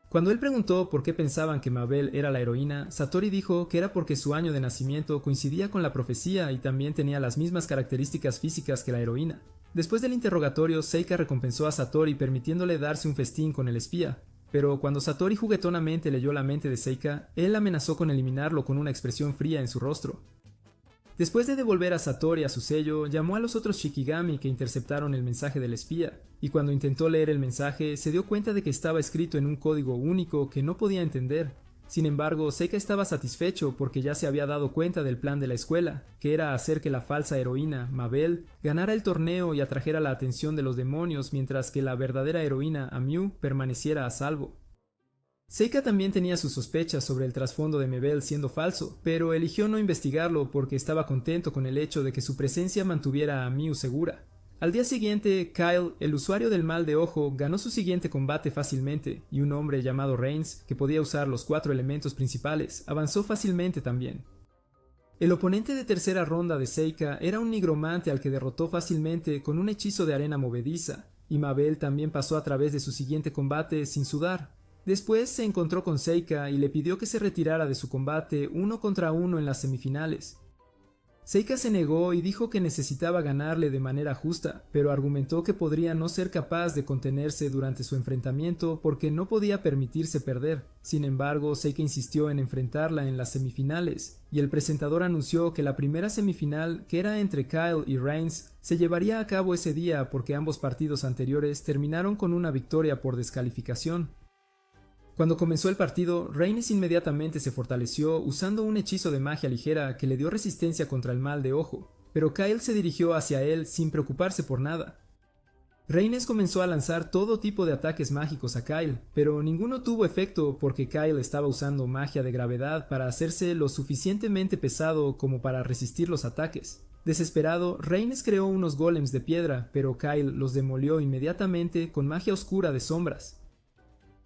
Cuando él preguntó por qué pensaban que Mabel era la heroína, Satori dijo que era porque su año de nacimiento coincidía con la profecía y también tenía las mismas características físicas que la heroína. Después del interrogatorio, Seika recompensó a Satori permitiéndole darse un festín con el espía. Pero cuando Satori juguetonamente leyó la mente de Seika, él amenazó con eliminarlo con una expresión fría en su rostro. Después de devolver a Satori a su sello, llamó a los otros Shikigami que interceptaron el mensaje del espía, y cuando intentó leer el mensaje, se dio cuenta de que estaba escrito en un código único que no podía entender. Sin embargo, Seika estaba satisfecho porque ya se había dado cuenta del plan de la escuela, que era hacer que la falsa heroína, Mabel, ganara el torneo y atrajera la atención de los demonios mientras que la verdadera heroína, Amiu, permaneciera a salvo. Seika también tenía sus sospechas sobre el trasfondo de Mabel siendo falso, pero eligió no investigarlo porque estaba contento con el hecho de que su presencia mantuviera a Amiu segura. Al día siguiente, Kyle, el usuario del mal de ojo, ganó su siguiente combate fácilmente, y un hombre llamado Reigns, que podía usar los 4 elementos principales, avanzó fácilmente también. El oponente de tercera ronda de Seika era un nigromante al que derrotó fácilmente con un hechizo de arena movediza, y Mabel también pasó a través de su siguiente combate sin sudar. Después se encontró con Seika y le pidió que se retirara de su combate 1 contra 1 en las semifinales. Seika se negó y dijo que necesitaba ganarle de manera justa, pero argumentó que podría no ser capaz de contenerse durante su enfrentamiento porque no podía permitirse perder. Sin embargo, Seika insistió en enfrentarla en las semifinales, y el presentador anunció que la primera semifinal, que era entre Kyle y Reigns, se llevaría a cabo ese día porque ambos partidos anteriores terminaron con una victoria por descalificación. Cuando comenzó el partido, Reigns inmediatamente se fortaleció usando un hechizo de magia ligera que le dio resistencia contra el mal de ojo, pero Kyle se dirigió hacia él sin preocuparse por nada. Reigns comenzó a lanzar todo tipo de ataques mágicos a Kyle, pero ninguno tuvo efecto porque Kyle estaba usando magia de gravedad para hacerse lo suficientemente pesado como para resistir los ataques. Desesperado, Rhaenys creó unos golems de piedra, pero Kyle los demolió inmediatamente con magia oscura de sombras.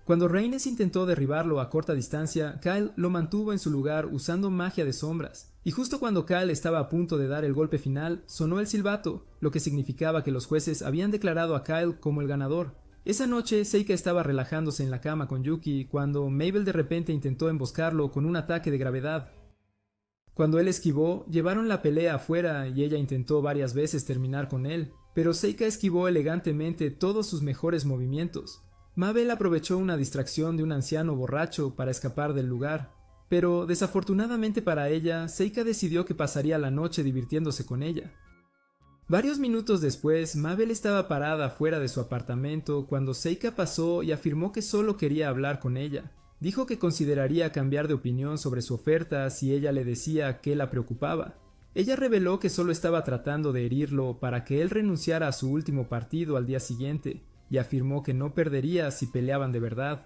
Cuando Rhaenys intentó derribarlo a corta distancia, Kyle lo mantuvo en su lugar usando magia de sombras. Y justo cuando Kyle estaba a punto de dar el golpe final, sonó el silbato, lo que significaba que los jueces habían declarado a Kyle como el ganador. Esa noche, Seika estaba relajándose en la cama con Yuki cuando Mabel de repente intentó emboscarlo con un ataque de gravedad. Cuando él esquivó, llevaron la pelea afuera y ella intentó varias veces terminar con él, pero Seika esquivó elegantemente todos sus mejores movimientos. Mabel aprovechó una distracción de un anciano borracho para escapar del lugar, pero desafortunadamente para ella, Seika decidió que pasaría la noche divirtiéndose con ella. Varios minutos después, Mabel estaba parada fuera de su apartamento cuando Seika pasó y afirmó que solo quería hablar con ella. Dijo que consideraría cambiar de opinión sobre su oferta si ella le decía que la preocupaba. Ella reveló que solo estaba tratando de herirlo para que él renunciara a su último partido al día siguiente, y afirmó que no perdería si peleaban de verdad.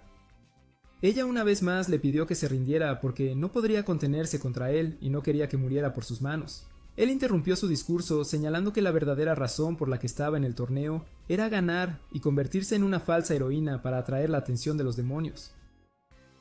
Ella una vez más le pidió que se rindiera porque no podría contenerse contra él y no quería que muriera por sus manos. Él interrumpió su discurso señalando que la verdadera razón por la que estaba en el torneo era ganar y convertirse en una falsa heroína para atraer la atención de los demonios.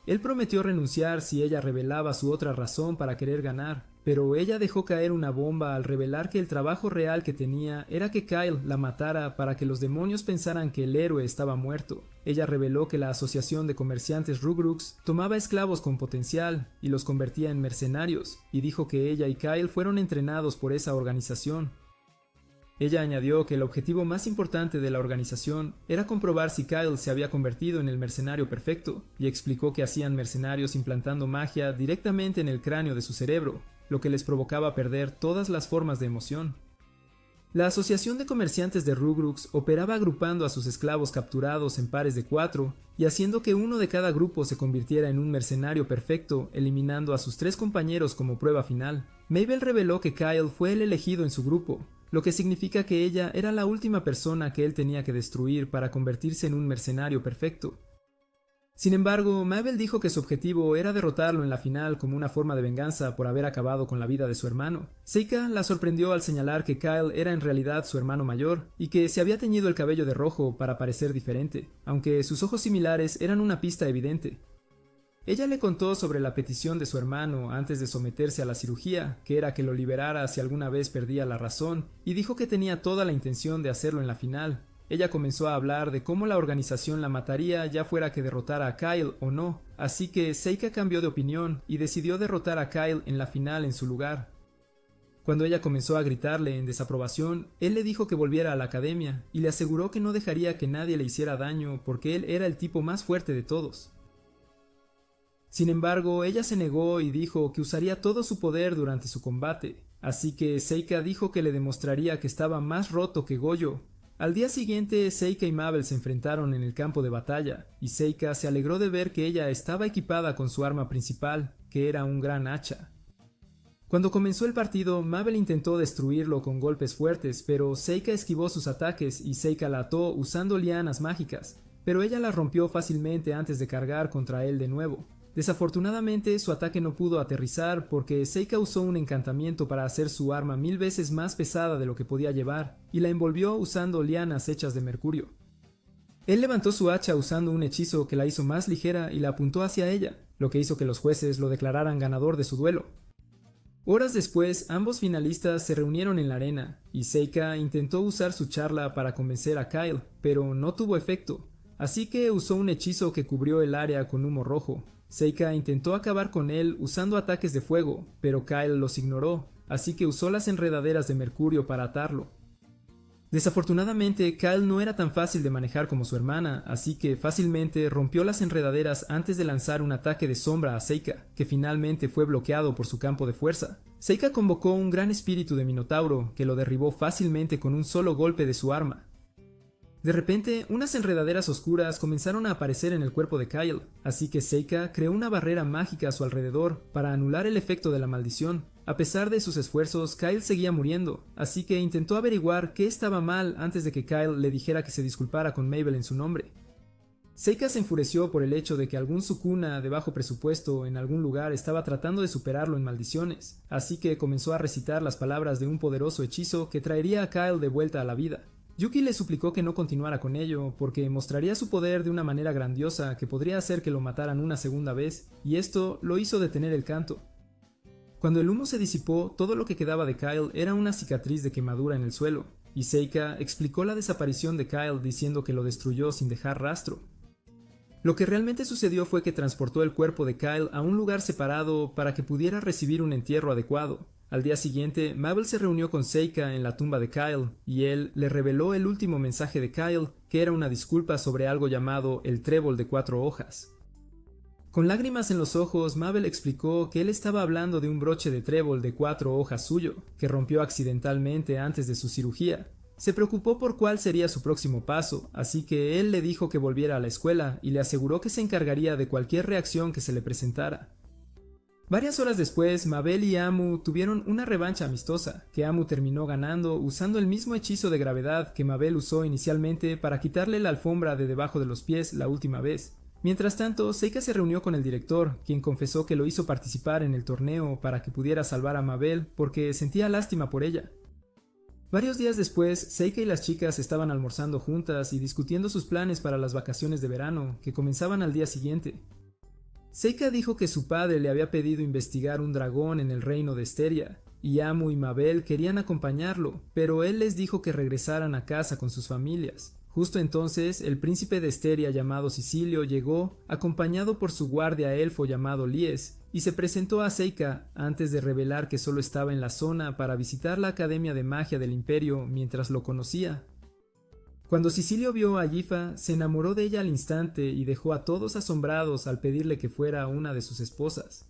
Él prometió renunciar si ella revelaba su otra razón para querer ganar, pero ella dejó caer una bomba al revelar que el trabajo real que tenía era que Kyle la matara para que los demonios pensaran que el héroe estaba muerto. Ella reveló que la Asociación de Comerciantes Rugrux tomaba esclavos con potencial y los convertía en mercenarios, y dijo que ella y Kyle fueron entrenados por esa organización. Ella añadió que el objetivo más importante de la organización era comprobar si Kyle se había convertido en el mercenario perfecto, y explicó que hacían mercenarios implantando magia directamente en el cráneo de su cerebro, lo que les provocaba perder todas las formas de emoción. La Asociación de Comerciantes de Rugrux operaba agrupando a sus esclavos capturados en pares de 4 y haciendo que uno de cada grupo se convirtiera en un mercenario perfecto, eliminando a sus 3 compañeros como prueba final. Mabel reveló que Kyle fue el elegido en su grupo, lo que significa que ella era la última persona que él tenía que destruir para convertirse en un mercenario perfecto. Sin embargo, Mabel dijo que su objetivo era derrotarlo en la final como una forma de venganza por haber acabado con la vida de su hermano. Seika la sorprendió al señalar que Kyle era en realidad su hermano mayor y que se había teñido el cabello de rojo para parecer diferente, aunque sus ojos similares eran una pista evidente. Ella le contó sobre la petición de su hermano antes de someterse a la cirugía, que era que lo liberara si alguna vez perdía la razón, y dijo que tenía toda la intención de hacerlo en la final. Ella comenzó a hablar de cómo la organización la mataría ya fuera que derrotara a Kyle o no, así que Seika cambió de opinión y decidió derrotar a Kyle en la final en su lugar. Cuando ella comenzó a gritarle en desaprobación, él le dijo que volviera a la academia y le aseguró que no dejaría que nadie le hiciera daño porque él era el tipo más fuerte de todos. Sin embargo, ella se negó y dijo que usaría todo su poder durante su combate, así que Seika dijo que le demostraría que estaba más roto que Goyo. Al día siguiente, Seika y Mabel se enfrentaron en el campo de batalla, y Seika se alegró de ver que ella estaba equipada con su arma principal, que era un gran hacha. Cuando comenzó el partido, Mabel intentó destruirlo con golpes fuertes, pero Seika esquivó sus ataques y Seika la ató usando lianas mágicas, pero ella la rompió fácilmente antes de cargar contra él de nuevo. Desafortunadamente, su ataque no pudo aterrizar porque Seika usó un encantamiento para hacer su arma 1000 veces más pesada de lo que podía llevar, y la envolvió usando lianas hechas de mercurio. Él levantó su hacha usando un hechizo que la hizo más ligera y la apuntó hacia ella, lo que hizo que los jueces lo declararan ganador de su duelo. Horas después, ambos finalistas se reunieron en la arena, y Seika intentó usar su charla para convencer a Kyle, pero no tuvo efecto, así que usó un hechizo que cubrió el área con humo rojo. Seika intentó acabar con él usando ataques de fuego, pero Kyle los ignoró, así que usó las enredaderas de mercurio para atarlo. Desafortunadamente, Kyle no era tan fácil de manejar como su hermana, así que fácilmente rompió las enredaderas antes de lanzar un ataque de sombra a Seika, que finalmente fue bloqueado por su campo de fuerza. Seika convocó un gran espíritu de Minotauro, que lo derribó fácilmente con un solo golpe de su arma. De repente, unas enredaderas oscuras comenzaron a aparecer en el cuerpo de Kyle, así que Seika creó una barrera mágica a su alrededor para anular el efecto de la maldición. A pesar de sus esfuerzos, Kyle seguía muriendo, así que intentó averiguar qué estaba mal antes de que Kyle le dijera que se disculpara con Mabel en su nombre. Seika se enfureció por el hecho de que algún Sukuna de bajo presupuesto en algún lugar estaba tratando de superarlo en maldiciones, así que comenzó a recitar las palabras de un poderoso hechizo que traería a Kyle de vuelta a la vida. Yuki le suplicó que no continuara con ello, porque mostraría su poder de una manera grandiosa que podría hacer que lo mataran una segunda vez, y esto lo hizo detener el canto. Cuando el humo se disipó, todo lo que quedaba de Kyle era una cicatriz de quemadura en el suelo, y Seika explicó la desaparición de Kyle diciendo que lo destruyó sin dejar rastro. Lo que realmente sucedió fue que transportó el cuerpo de Kyle a un lugar separado para que pudiera recibir un entierro adecuado. Al día siguiente, Mabel se reunió con Seika en la tumba de Kyle, y él le reveló el último mensaje de Kyle, que era una disculpa sobre algo llamado el trébol de 4 hojas. Con lágrimas en los ojos, Mabel explicó que él estaba hablando de un broche de trébol de 4 hojas suyo, que rompió accidentalmente antes de su cirugía. Se preocupó por cuál sería su próximo paso, así que él le dijo que volviera a la escuela y le aseguró que se encargaría de cualquier reacción que se le presentara. Varias horas después, Mabel y Amu tuvieron una revancha amistosa, que Amu terminó ganando usando el mismo hechizo de gravedad que Mabel usó inicialmente para quitarle la alfombra de debajo de los pies la última vez. Mientras tanto, Seika se reunió con el director, quien confesó que lo hizo participar en el torneo para que pudiera salvar a Mabel porque sentía lástima por ella. Varios días después, Seika y las chicas estaban almorzando juntas y discutiendo sus planes para las vacaciones de verano, que comenzaban al día siguiente. Seika dijo que su padre le había pedido investigar un dragón en el reino de Esteria, y Amu y Mabel querían acompañarlo, pero él les dijo que regresaran a casa con sus familias. Justo entonces, el príncipe de Esteria llamado Sicilio llegó, acompañado por su guardia elfo llamado Lies, y se presentó a Seika antes de revelar que solo estaba en la zona para visitar la Academia de Magia del Imperio mientras lo conocía. Cuando Sicilio vio a Yifa, se enamoró de ella al instante y dejó a todos asombrados al pedirle que fuera una de sus esposas.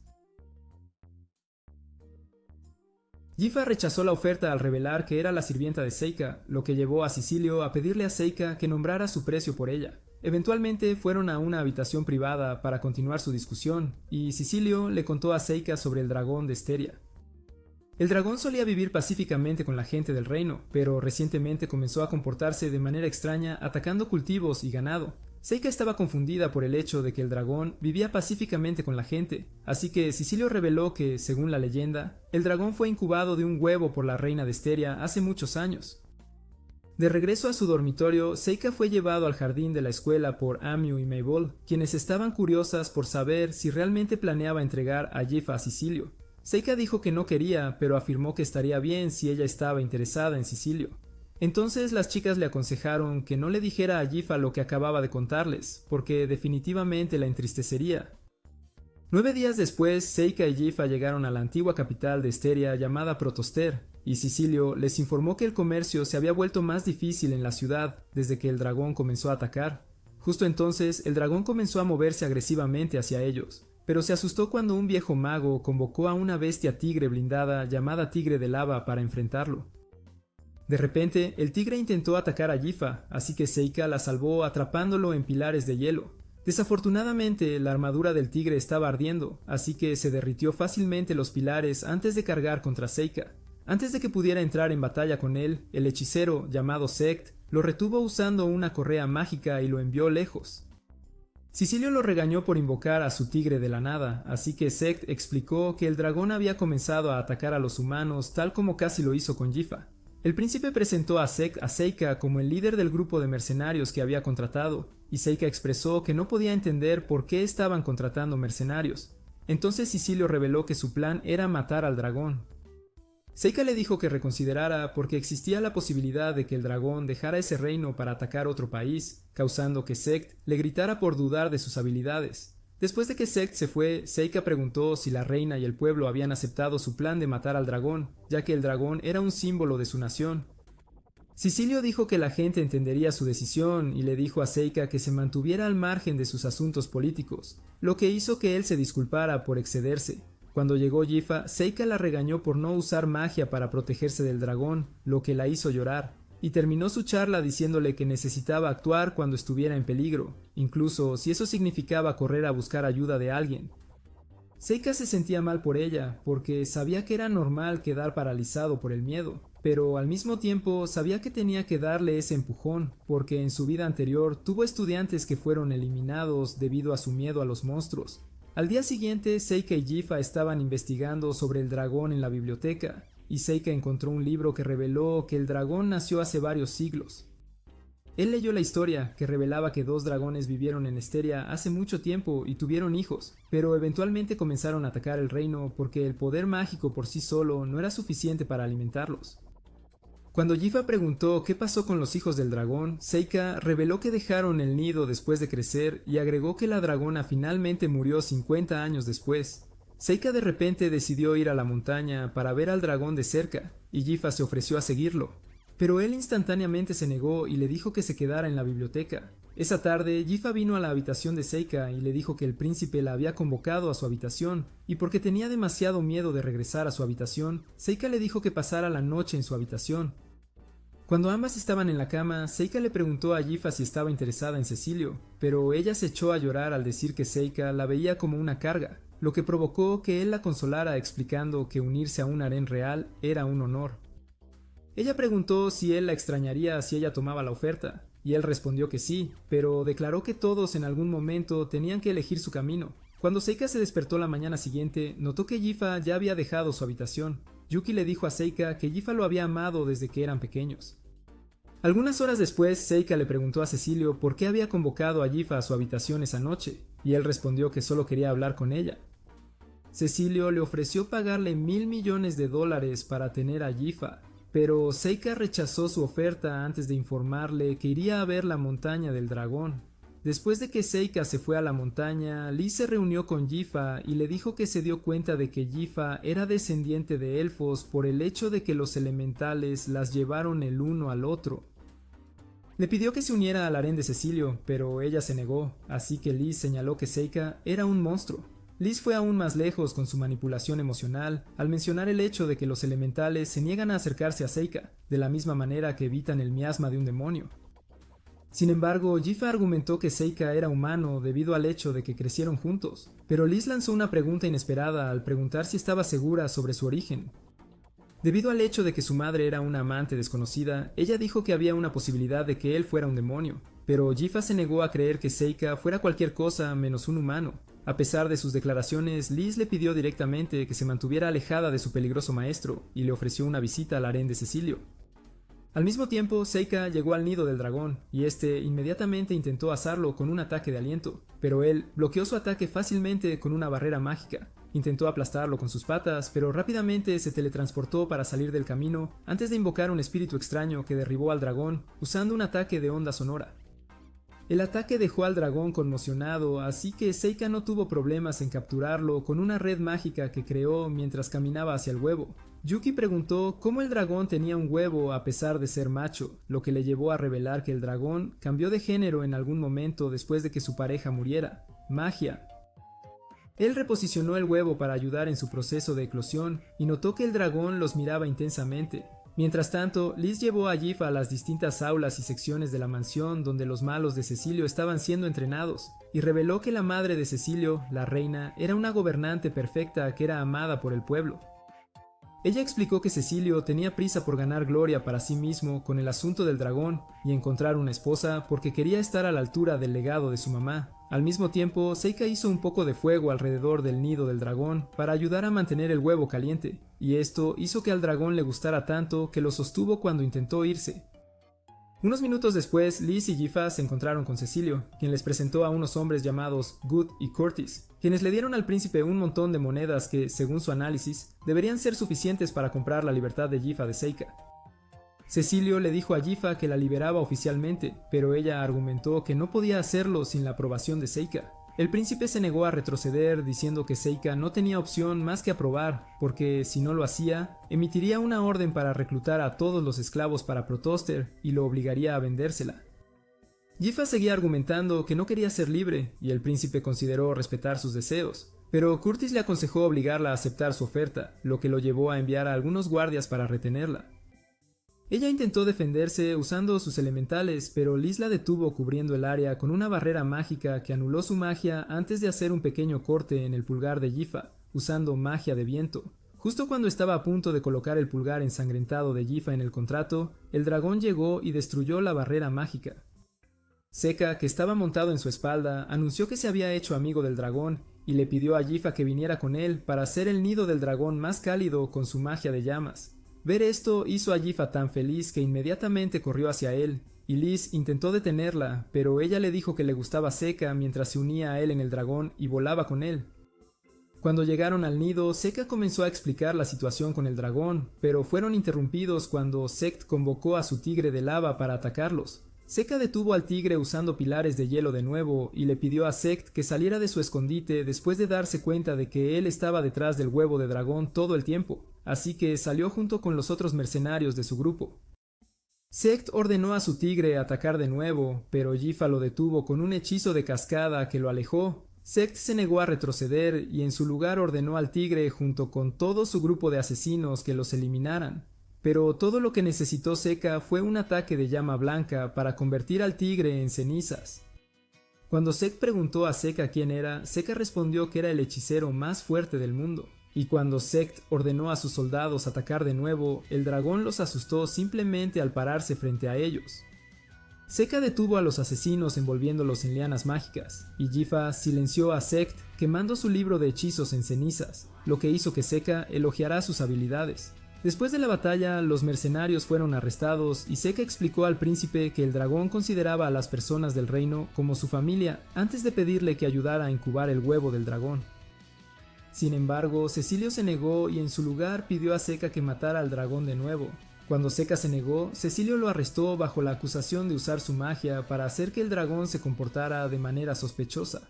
Yifa rechazó la oferta al revelar que era la sirvienta de Seika, lo que llevó a Sicilio a pedirle a Seika que nombrara su precio por ella. Eventualmente fueron a una habitación privada para continuar su discusión, y Sicilio le contó a Seika sobre el dragón de Esteria. El dragón solía vivir pacíficamente con la gente del reino, pero recientemente comenzó a comportarse de manera extraña atacando cultivos y ganado. Seika estaba confundida por el hecho de que el dragón vivía pacíficamente con la gente, así que Sicilio reveló que, según la leyenda, el dragón fue incubado de un huevo por la reina de Esteria hace muchos años. De regreso a su dormitorio, Seika fue llevado al jardín de la escuela por Amu y Mabel, quienes estaban curiosas por saber si realmente planeaba entregar a Yifa a Sicilio. Seika dijo que no quería, pero afirmó que estaría bien si ella estaba interesada en Sicilio. Entonces las chicas le aconsejaron que no le dijera a Yifa lo que acababa de contarles, porque definitivamente la entristecería. 9 días después, Seika y Yifa llegaron a la antigua capital de Esteria llamada Protoster, y Sicilio les informó que el comercio se había vuelto más difícil en la ciudad desde que el dragón comenzó a atacar. Justo entonces, el dragón comenzó a moverse agresivamente hacia ellos, pero se asustó cuando un viejo mago convocó a una bestia tigre blindada llamada Tigre de Lava para enfrentarlo. De repente, el tigre intentó atacar a Yifa, así que Seika la salvó atrapándolo en pilares de hielo. Desafortunadamente, la armadura del tigre estaba ardiendo, así que se derritió fácilmente los pilares antes de cargar contra Seika. Antes de que pudiera entrar en batalla con él, el hechicero, llamado Sect, lo retuvo usando una correa mágica y lo envió lejos. Sicilio lo regañó por invocar a su tigre de la nada, así que Sect explicó que el dragón había comenzado a atacar a los humanos tal como casi lo hizo con Yifa. El príncipe presentó a Sect a Seika como el líder del grupo de mercenarios que había contratado, y Seika expresó que no podía entender por qué estaban contratando mercenarios. Entonces Sicilio reveló que su plan era matar al dragón. Seika le dijo que reconsiderara porque existía la posibilidad de que el dragón dejara ese reino para atacar otro país, causando que Sect le gritara por dudar de sus habilidades. Después de que Sect se fue, Seika preguntó si la reina y el pueblo habían aceptado su plan de matar al dragón, ya que el dragón era un símbolo de su nación. Sicilio dijo que la gente entendería su decisión y le dijo a Seika que se mantuviera al margen de sus asuntos políticos, lo que hizo que él se disculpara por excederse. Cuando llegó Yifa, Seika la regañó por no usar magia para protegerse del dragón, lo que la hizo llorar, y terminó su charla diciéndole que necesitaba actuar cuando estuviera en peligro, incluso si eso significaba correr a buscar ayuda de alguien. Seika se sentía mal por ella, porque sabía que era normal quedar paralizado por el miedo. pero al mismo tiempo sabía que tenía que darle ese empujón, porque en su vida anterior tuvo estudiantes que fueron eliminados debido a su miedo a los monstruos. Al día siguiente, Seika y Gifa estaban investigando sobre el dragón en la biblioteca, y Seika encontró un libro que reveló que el dragón nació hace varios siglos. Él leyó la historia, que revelaba que 2 dragones vivieron en Esteria hace mucho tiempo y tuvieron hijos, pero eventualmente comenzaron a atacar el reino porque el poder mágico por sí solo no era suficiente para alimentarlos. Cuando Gifa preguntó qué pasó con los hijos del dragón, Seika reveló que dejaron el nido después de crecer y agregó que la dragona finalmente murió 50 años después. Seika de repente decidió ir a la montaña para ver al dragón de cerca, y Gifa se ofreció a seguirlo. Pero él instantáneamente se negó y le dijo que se quedara en la biblioteca. Esa tarde, Gifa vino a la habitación de Seika y le dijo que el príncipe la había convocado a su habitación, y porque tenía demasiado miedo de regresar a su habitación, Seika le dijo que pasara la noche en su habitación. Cuando ambas estaban en la cama, Seika le preguntó a Gifa si estaba interesada en Cecilio, pero ella se echó a llorar al decir que Seika la veía como una carga, lo que provocó que él la consolara explicando que unirse a un harén real era un honor. Ella preguntó si él la extrañaría si ella tomaba la oferta, y él respondió que sí, pero declaró que todos en algún momento tenían que elegir su camino. Cuando Seika se despertó la mañana siguiente, notó que Gifa ya había dejado su habitación. Yuki le dijo a Seika que Gifa lo había amado desde que eran pequeños. Algunas horas después, Seika le preguntó a Cecilio por qué había convocado a Gifa a su habitación esa noche, y él respondió que solo quería hablar con ella. Cecilio le ofreció pagarle $1,000 millones para tener a Gifa, pero Seika rechazó su oferta antes de informarle que iría a ver la montaña del dragón. Después de que Seika se fue a la montaña, Lee se reunió con Gifa y le dijo que se dio cuenta de que Gifa era descendiente de elfos por el hecho de que los elementales las llevaron el uno al otro. Le pidió que se uniera al harén de Cecilio, pero ella se negó, así que Liz señaló que Seika era un monstruo. Liz fue aún más lejos con su manipulación emocional al mencionar el hecho de que los elementales se niegan a acercarse a Seika, de la misma manera que evitan el miasma de un demonio. Sin embargo, Gifa argumentó que Seika era humano debido al hecho de que crecieron juntos, pero Liz lanzó una pregunta inesperada al preguntar si estaba segura sobre su origen. Debido al hecho de que su madre era una amante desconocida, ella dijo que había una posibilidad de que él fuera un demonio, pero Gifa se negó a creer que Seika fuera cualquier cosa menos un humano. A pesar de sus declaraciones, Liz le pidió directamente que se mantuviera alejada de su peligroso maestro y le ofreció una visita al harén de Cecilio. Al mismo tiempo, Seika llegó al nido del dragón, y este inmediatamente intentó asarlo con un ataque de aliento, pero él bloqueó su ataque fácilmente con una barrera mágica. Intentó aplastarlo con sus patas, pero rápidamente se teletransportó para salir del camino antes de invocar un espíritu extraño que derribó al dragón usando un ataque de onda sonora. El ataque dejó al dragón conmocionado, así que Seika no tuvo problemas en capturarlo con una red mágica que creó mientras caminaba hacia el huevo. Yuki preguntó cómo el dragón tenía un huevo a pesar de ser macho, lo que le llevó a revelar que el dragón cambió de género en algún momento después de que su pareja muriera. Magia. Él reposicionó el huevo para ayudar en su proceso de eclosión y notó que el dragón los miraba intensamente. Mientras tanto, Liz llevó a Gifa a las distintas aulas y secciones de la mansión donde los malos de Cecilio estaban siendo entrenados, y reveló que la madre de Cecilio, la reina, era una gobernante perfecta que era amada por el pueblo. Ella explicó que Cecilio tenía prisa por ganar gloria para sí mismo con el asunto del dragón y encontrar una esposa porque quería estar a la altura del legado de su mamá. Al mismo tiempo, Seika hizo un poco de fuego alrededor del nido del dragón para ayudar a mantener el huevo caliente, y esto hizo que al dragón le gustara tanto que lo sostuvo cuando intentó irse. Unos minutos después, Liz y Gifa se encontraron con Cecilio, quien les presentó a unos hombres llamados Good y Curtis, quienes le dieron al príncipe un montón de monedas que, según su análisis, deberían ser suficientes para comprar la libertad de Gifa de Seika. Cecilio le dijo a Gifa que la liberaba oficialmente, pero ella argumentó que no podía hacerlo sin la aprobación de Seika. El príncipe se negó a retroceder diciendo que Seika no tenía opción más que aprobar, porque si no lo hacía, emitiría una orden para reclutar a todos los esclavos para Protoster y lo obligaría a vendérsela. Gifa seguía argumentando que no quería ser libre, y el príncipe consideró respetar sus deseos, pero Curtis le aconsejó obligarla a aceptar su oferta, lo que lo llevó a enviar a algunos guardias para retenerla. Ella intentó defenderse usando sus elementales, pero Liz la detuvo cubriendo el área con una barrera mágica que anuló su magia antes de hacer un pequeño corte en el pulgar de Gifa, usando magia de viento. Justo cuando estaba a punto de colocar el pulgar ensangrentado de Yifa en el contrato, el dragón llegó y destruyó la barrera mágica. Seka, que estaba montado en su espalda, anunció que se había hecho amigo del dragón y le pidió a Yifa que viniera con él para hacer el nido del dragón más cálido con su magia de llamas. Ver esto hizo a Yifa tan feliz que inmediatamente corrió hacia él, y Liz intentó detenerla, pero ella le dijo que le gustaba Seka mientras se unía a él en el dragón y volaba con él. Cuando llegaron al nido, Seka comenzó a explicar la situación con el dragón, pero fueron interrumpidos cuando Sekt convocó a su tigre de lava para atacarlos. Seka detuvo al tigre usando pilares de hielo de nuevo y le pidió a Sekt que saliera de su escondite después de darse cuenta de que él estaba detrás del huevo de dragón todo el tiempo, así que salió junto con los otros mercenarios de su grupo. Sekt ordenó a su tigre atacar de nuevo, pero Yifa lo detuvo con un hechizo de cascada que lo alejó. Sekt se negó a retroceder y en su lugar ordenó al tigre junto con todo su grupo de asesinos que los eliminaran. Pero todo lo que necesitó Seka fue un ataque de llama blanca para convertir al tigre en cenizas. Cuando Sekt preguntó a Seka quién era, Seka respondió que era el hechicero más fuerte del mundo. Y cuando Sekt ordenó a sus soldados atacar de nuevo, el dragón los asustó simplemente al pararse frente a ellos. Seka detuvo a los asesinos envolviéndolos en lianas mágicas, y Yifa silenció a Sekt quemando su libro de hechizos en cenizas, lo que hizo que Seka elogiara sus habilidades. Después de la batalla, los mercenarios fueron arrestados y Seka explicó al príncipe que el dragón consideraba a las personas del reino como su familia antes de pedirle que ayudara a incubar el huevo del dragón. Sin embargo, Cecilio se negó y en su lugar pidió a Seka que matara al dragón de nuevo. Cuando Seka se negó, Cecilio lo arrestó bajo la acusación de usar su magia para hacer que el dragón se comportara de manera sospechosa.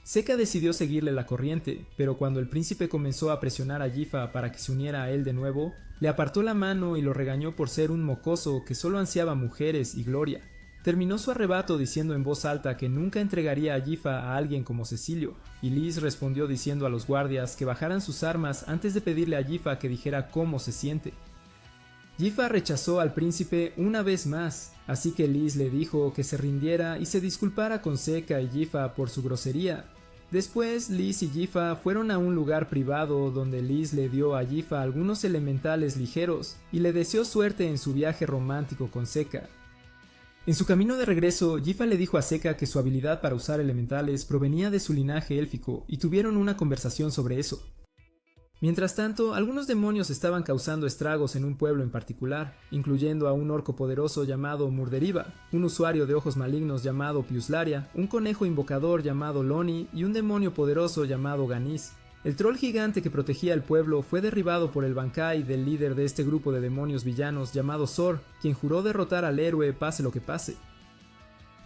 Seka decidió seguirle la corriente, pero cuando el príncipe comenzó a presionar a Yifa para que se uniera a él de nuevo, le apartó la mano y lo regañó por ser un mocoso que solo ansiaba mujeres y gloria. Terminó su arrebato diciendo en voz alta que nunca entregaría a Yifa a alguien como Cecilio, y Liz respondió diciendo a los guardias que bajaran sus armas antes de pedirle a Yifa que dijera cómo se siente. Yifa rechazó al príncipe una vez más, así que Liz le dijo que se rindiera y se disculpara con Seka y Yifa por su grosería. Después, Liz y Yifa fueron a un lugar privado donde Liz le dio a Yifa algunos elementales ligeros y le deseó suerte en su viaje romántico con Seka. En su camino de regreso, Yifa le dijo a Seka que su habilidad para usar elementales provenía de su linaje élfico y tuvieron una conversación sobre eso. Mientras tanto, algunos demonios estaban causando estragos en un pueblo en particular, incluyendo a un orco poderoso llamado Murderiva, un usuario de ojos malignos llamado Piuslaria, un conejo invocador llamado Loni y un demonio poderoso llamado Ganis. El troll gigante que protegía el pueblo fue derribado por el Bankai del líder de este grupo de demonios villanos llamado Zor, quien juró derrotar al héroe pase lo que pase.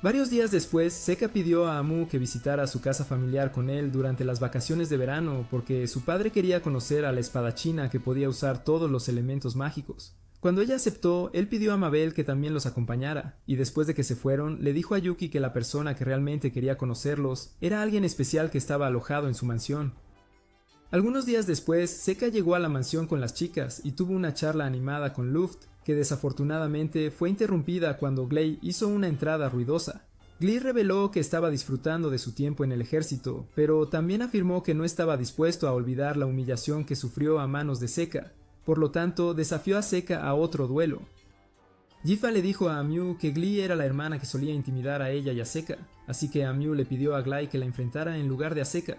Varios días después, Seka pidió a Amu que visitara su casa familiar con él durante las vacaciones de verano porque su padre quería conocer a la espadachina que podía usar todos los elementos mágicos. Cuando ella aceptó, él pidió a Mabel que también los acompañara, y después de que se fueron, le dijo a Yuki que la persona que realmente quería conocerlos era alguien especial que estaba alojado en su mansión. Algunos días después, Seka llegó a la mansión con las chicas y tuvo una charla animada con Luft, que desafortunadamente fue interrumpida cuando Gley hizo una entrada ruidosa. Gley reveló que estaba disfrutando de su tiempo en el ejército, pero también afirmó que no estaba dispuesto a olvidar la humillación que sufrió a manos de Seka, por lo tanto desafió a Seka a otro duelo. Yifa le dijo a Amyu que Gley era la hermana que solía intimidar a ella y a Seka, así que Amyu le pidió a Gley que la enfrentara en lugar de a Seka.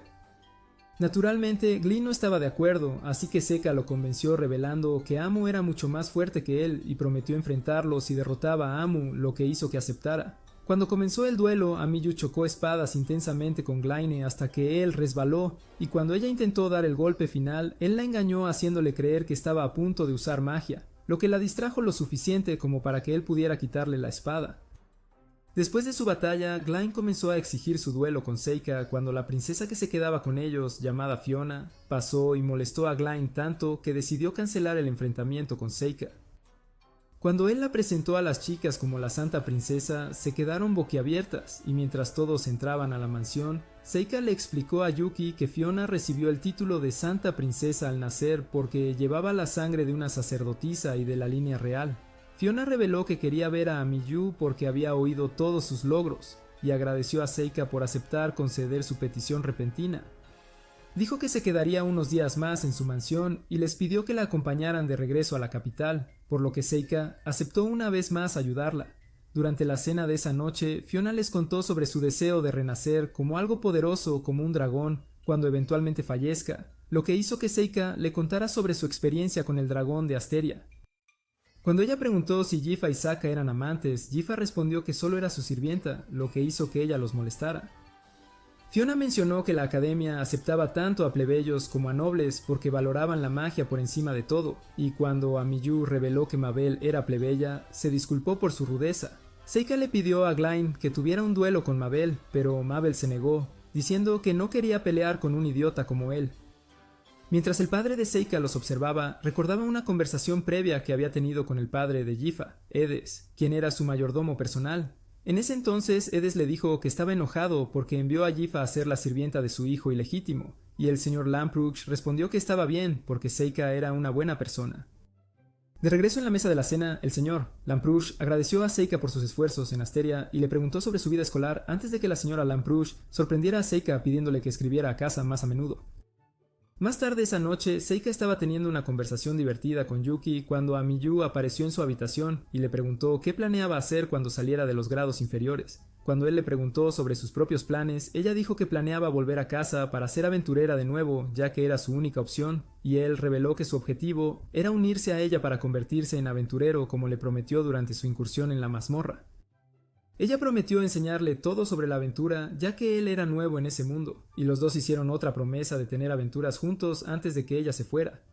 Naturalmente, Gley no estaba de acuerdo, así que Seka lo convenció revelando que Amu era mucho más fuerte que él y prometió enfrentarlo si derrotaba a Amu, lo que hizo que aceptara. Cuando comenzó el duelo, Amiyu chocó espadas intensamente con Glaine hasta que él resbaló, y cuando ella intentó dar el golpe final, él la engañó haciéndole creer que estaba a punto de usar magia, lo que la distrajo lo suficiente como para que él pudiera quitarle la espada. Después de su batalla, Glaine comenzó a exigir su duelo con Seika cuando la princesa que se quedaba con ellos, llamada Fiona, pasó y molestó a Glaine tanto que decidió cancelar el enfrentamiento con Seika. Cuando él la presentó a las chicas como la santa princesa, se quedaron boquiabiertas y mientras todos entraban a la mansión, Seika le explicó a Yuki que Fiona recibió el título de santa princesa al nacer porque llevaba la sangre de una sacerdotisa y de la línea real. Fiona reveló que quería ver a Amiyu porque había oído todos sus logros, y agradeció a Seika por aceptar conceder su petición repentina. Dijo que se quedaría unos días más en su mansión y les pidió que la acompañaran de regreso a la capital, por lo que Seika aceptó una vez más ayudarla. Durante la cena de esa noche, Fiona les contó sobre su deseo de renacer como algo poderoso como un dragón cuando eventualmente fallezca, lo que hizo que Seika le contara sobre su experiencia con el dragón de Asteria. Cuando ella preguntó si Jiffa y Sokka eran amantes, Jiffa respondió que solo era su sirvienta, lo que hizo que ella los molestara. Fiona mencionó que la academia aceptaba tanto a plebeyos como a nobles porque valoraban la magia por encima de todo, y cuando Amiyu reveló que Mabel era plebeya, se disculpó por su rudeza. Seika le pidió a Glyne que tuviera un duelo con Mabel, pero Mabel se negó, diciendo que no quería pelear con un idiota como él. Mientras el padre de Seika los observaba, recordaba una conversación previa que había tenido con el padre de Jiffa, Edes, quien era su mayordomo personal. En ese entonces, Edes le dijo que estaba enojado porque envió a Jiffa a ser la sirvienta de su hijo ilegítimo, y el señor Lamprux respondió que estaba bien porque Seika era una buena persona. De regreso en la mesa de la cena, el señor Lamprux agradeció a Seika por sus esfuerzos en Asteria y le preguntó sobre su vida escolar antes de que la señora Lamprux sorprendiera a Seika pidiéndole que escribiera a casa más a menudo. Más tarde esa noche, Seika estaba teniendo una conversación divertida con Yuki cuando Amiyu apareció en su habitación y le preguntó qué planeaba hacer cuando saliera de los grados inferiores. Cuando él le preguntó sobre sus propios planes, ella dijo que planeaba volver a casa para ser aventurera de nuevo, ya que era su única opción, y él reveló que su objetivo era unirse a ella para convertirse en aventurero como le prometió durante su incursión en la mazmorra. Ella prometió enseñarle todo sobre la aventura, ya que él era nuevo en ese mundo, y los dos hicieron otra promesa de tener aventuras juntos antes de que ella se fuera.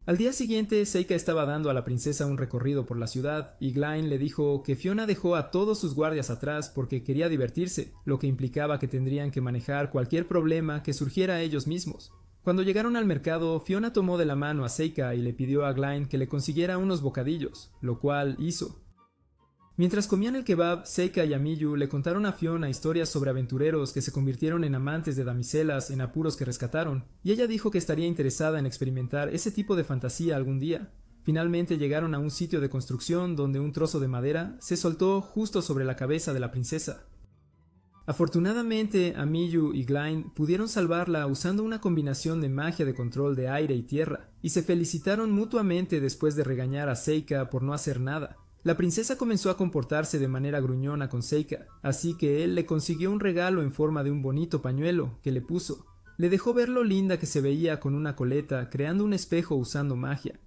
Al día siguiente, Seika estaba dando a la princesa un recorrido por la ciudad, y Glyne le dijo que Fiona dejó a todos sus guardias atrás porque quería divertirse, lo que implicaba que tendrían que manejar cualquier problema que surgiera a ellos mismos. Cuando llegaron al mercado, Fiona tomó de la mano a Seika y le pidió a Glyne que le consiguiera unos bocadillos, lo cual hizo. Mientras comían el kebab, Seika y Amiyu le contaron a Fiona historias sobre aventureros que se convirtieron en amantes de damiselas en apuros que rescataron, y ella dijo que estaría interesada en experimentar ese tipo de fantasía algún día. Finalmente llegaron a un sitio de construcción donde un trozo de madera se soltó justo sobre la cabeza de la princesa. Afortunadamente, Amiyu y Glyne pudieron salvarla usando una combinación de magia de control de aire y tierra, y se felicitaron mutuamente después de regañar a Seika por no hacer nada. La princesa comenzó a comportarse de manera gruñona con Seika, así que él le consiguió un regalo en forma de un bonito pañuelo que le puso. Le dejó ver lo linda que se veía con una coleta, creando un espejo usando magia.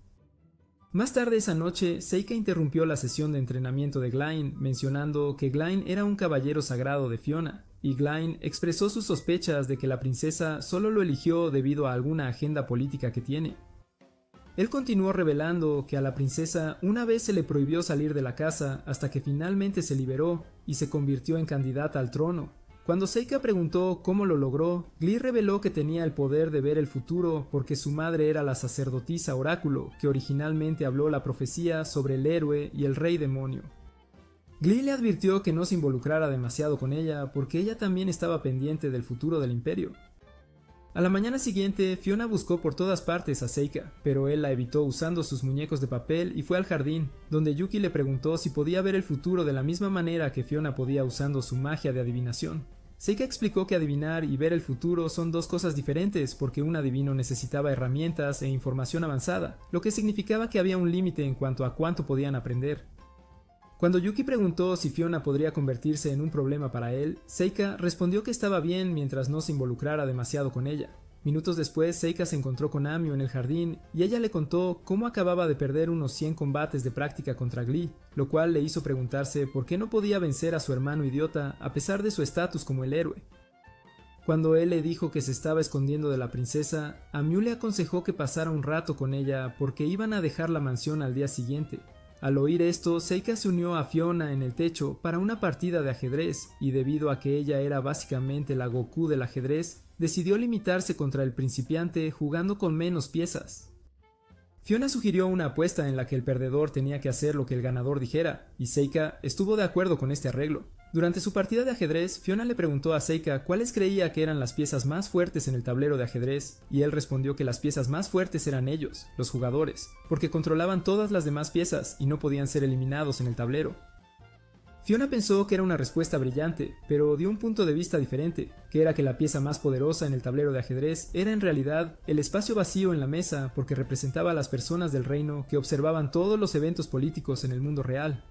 Más tarde esa noche, Seika interrumpió la sesión de entrenamiento de Glyne, mencionando que Glyne era un caballero sagrado de Fiona, y Glyne expresó sus sospechas de que la princesa solo lo eligió debido a alguna agenda política que tiene. Él continuó revelando que a la princesa una vez se le prohibió salir de la casa hasta que finalmente se liberó y se convirtió en candidata al trono. Cuando Seika preguntó cómo lo logró, Glee reveló que tenía el poder de ver el futuro porque su madre era la sacerdotisa Oráculo, que originalmente habló la profecía sobre el héroe y el rey demonio. Glee le advirtió que no se involucrara demasiado con ella porque ella también estaba pendiente del futuro del imperio. A la mañana siguiente, Fiona buscó por todas partes a Seika, pero él la evitó usando sus muñecos de papel y fue al jardín, donde Yuki le preguntó si podía ver el futuro de la misma manera que Fiona podía usando su magia de adivinación. Seika explicó que adivinar y ver el futuro son dos cosas diferentes porque un adivino necesitaba herramientas e información avanzada, lo que significaba que había un límite en cuanto a cuánto podían aprender. Cuando Yuki preguntó si Fiona podría convertirse en un problema para él, Seika respondió que estaba bien mientras no se involucrara demasiado con ella. Minutos después, Seika se encontró con Amio en el jardín y ella le contó cómo acababa de perder unos 100 combates de práctica contra Glee, lo cual le hizo preguntarse por qué no podía vencer a su hermano idiota a pesar de su estatus como el héroe. Cuando él le dijo que se estaba escondiendo de la princesa, Amio le aconsejó que pasara un rato con ella porque iban a dejar la mansión al día siguiente. Al oír esto, Seika se unió a Fiona en el techo para una partida de ajedrez y debido a que ella era básicamente la Goku del ajedrez, decidió limitarse contra el principiante jugando con menos piezas. Fiona sugirió una apuesta en la que el perdedor tenía que hacer lo que el ganador dijera, y Seika estuvo de acuerdo con este arreglo. Durante su partida de ajedrez, Fiona le preguntó a Seika cuáles creía que eran las piezas más fuertes en el tablero de ajedrez, y él respondió que las piezas más fuertes eran ellos, los jugadores, porque controlaban todas las demás piezas y no podían ser eliminados en el tablero. Fiona pensó que era una respuesta brillante, pero dio un punto de vista diferente, que era que la pieza más poderosa en el tablero de ajedrez era en realidad el espacio vacío en la mesa porque representaba a las personas del reino que observaban todos los eventos políticos en el mundo real.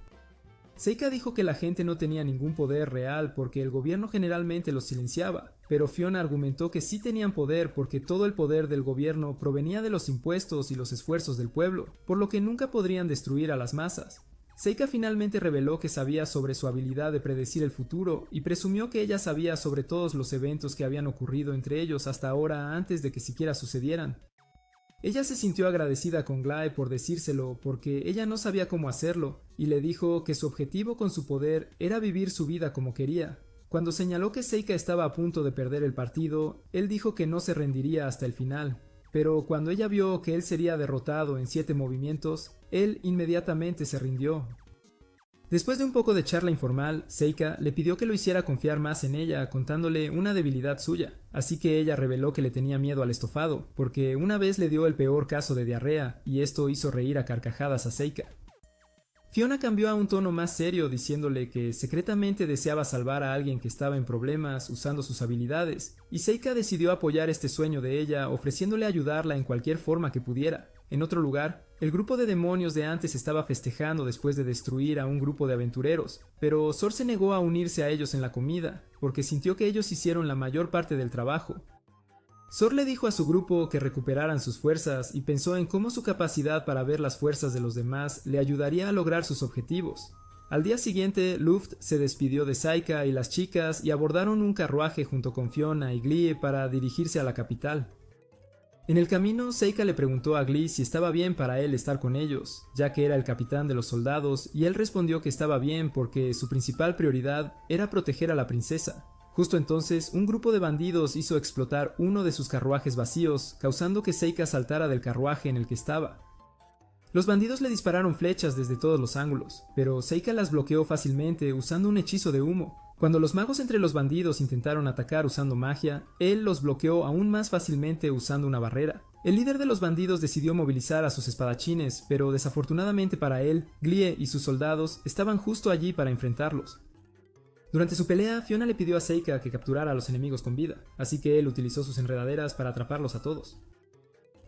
Seika dijo que la gente no tenía ningún poder real porque el gobierno generalmente los silenciaba, pero Fiona argumentó que sí tenían poder porque todo el poder del gobierno provenía de los impuestos y los esfuerzos del pueblo, por lo que nunca podrían destruir a las masas. Seika finalmente reveló que sabía sobre su habilidad de predecir el futuro y presumió que ella sabía sobre todos los eventos que habían ocurrido entre ellos hasta ahora antes de que siquiera sucedieran. Ella se sintió agradecida con Gly por decírselo porque ella no sabía cómo hacerlo y le dijo que su objetivo con su poder era vivir su vida como quería. Cuando señaló que Seika estaba a punto de perder el partido, él dijo que no se rendiría hasta el final. Pero cuando ella vio que él sería derrotado en 7 movimientos, él inmediatamente se rindió. Después de un poco de charla informal, Seika le pidió que lo hiciera confiar más en ella contándole una debilidad suya, así que ella reveló que le tenía miedo al estofado, porque una vez le dio el peor caso de diarrea y esto hizo reír a carcajadas a Seika. Fiona cambió a un tono más serio diciéndole que secretamente deseaba salvar a alguien que estaba en problemas usando sus habilidades, y Seika decidió apoyar este sueño de ella ofreciéndole ayudarla en cualquier forma que pudiera. En otro lugar, el grupo de demonios de antes estaba festejando después de destruir a un grupo de aventureros, pero Sor se negó a unirse a ellos en la comida, porque sintió que ellos hicieron la mayor parte del trabajo. Sor le dijo a su grupo que recuperaran sus fuerzas y pensó en cómo su capacidad para ver las fuerzas de los demás le ayudaría a lograr sus objetivos. Al día siguiente, Luft se despidió de Seika y las chicas y abordaron un carruaje junto con Fiona y Gly para dirigirse a la capital. En el camino, Seika le preguntó a Gly si estaba bien para él estar con ellos, ya que era el capitán de los soldados, y él respondió que estaba bien porque su principal prioridad era proteger a la princesa. Justo entonces, un grupo de bandidos hizo explotar uno de sus carruajes vacíos, causando que Seika saltara del carruaje en el que estaba. Los bandidos le dispararon flechas desde todos los ángulos, pero Seika las bloqueó fácilmente usando un hechizo de humo. Cuando los magos entre los bandidos intentaron atacar usando magia, él los bloqueó aún más fácilmente usando una barrera. El líder de los bandidos decidió movilizar a sus espadachines, pero desafortunadamente para él, Gly y sus soldados estaban justo allí para enfrentarlos. Durante su pelea, Fiona le pidió a Seika que capturara a los enemigos con vida, así que él utilizó sus enredaderas para atraparlos a todos.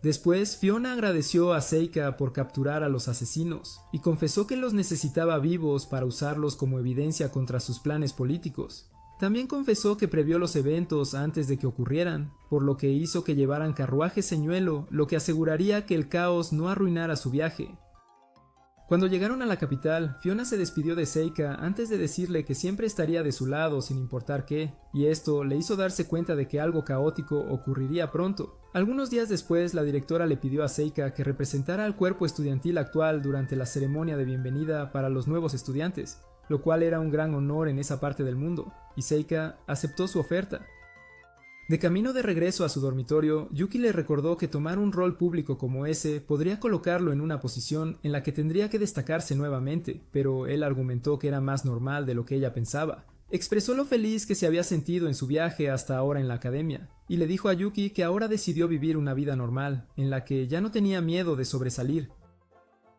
Después, Fiona agradeció a Seika por capturar a los asesinos, y confesó que los necesitaba vivos para usarlos como evidencia contra sus planes políticos. También confesó que previó los eventos antes de que ocurrieran, por lo que hizo que llevaran carruajes señuelo, lo que aseguraría que el caos no arruinara su viaje. Cuando llegaron a la capital, Fiona se despidió de Seika antes de decirle que siempre estaría de su lado sin importar qué, y esto le hizo darse cuenta de que algo caótico ocurriría pronto. Algunos días después, la directora le pidió a Seika que representara al cuerpo estudiantil actual durante la ceremonia de bienvenida para los nuevos estudiantes, lo cual era un gran honor en esa parte del mundo, y Seika aceptó su oferta. De camino de regreso a su dormitorio, Yuki le recordó que tomar un rol público como ese podría colocarlo en una posición en la que tendría que destacarse nuevamente, pero él argumentó que era más normal de lo que ella pensaba. Expresó lo feliz que se había sentido en su viaje hasta ahora en la academia, y le dijo a Yuki que ahora decidió vivir una vida normal, en la que ya no tenía miedo de sobresalir.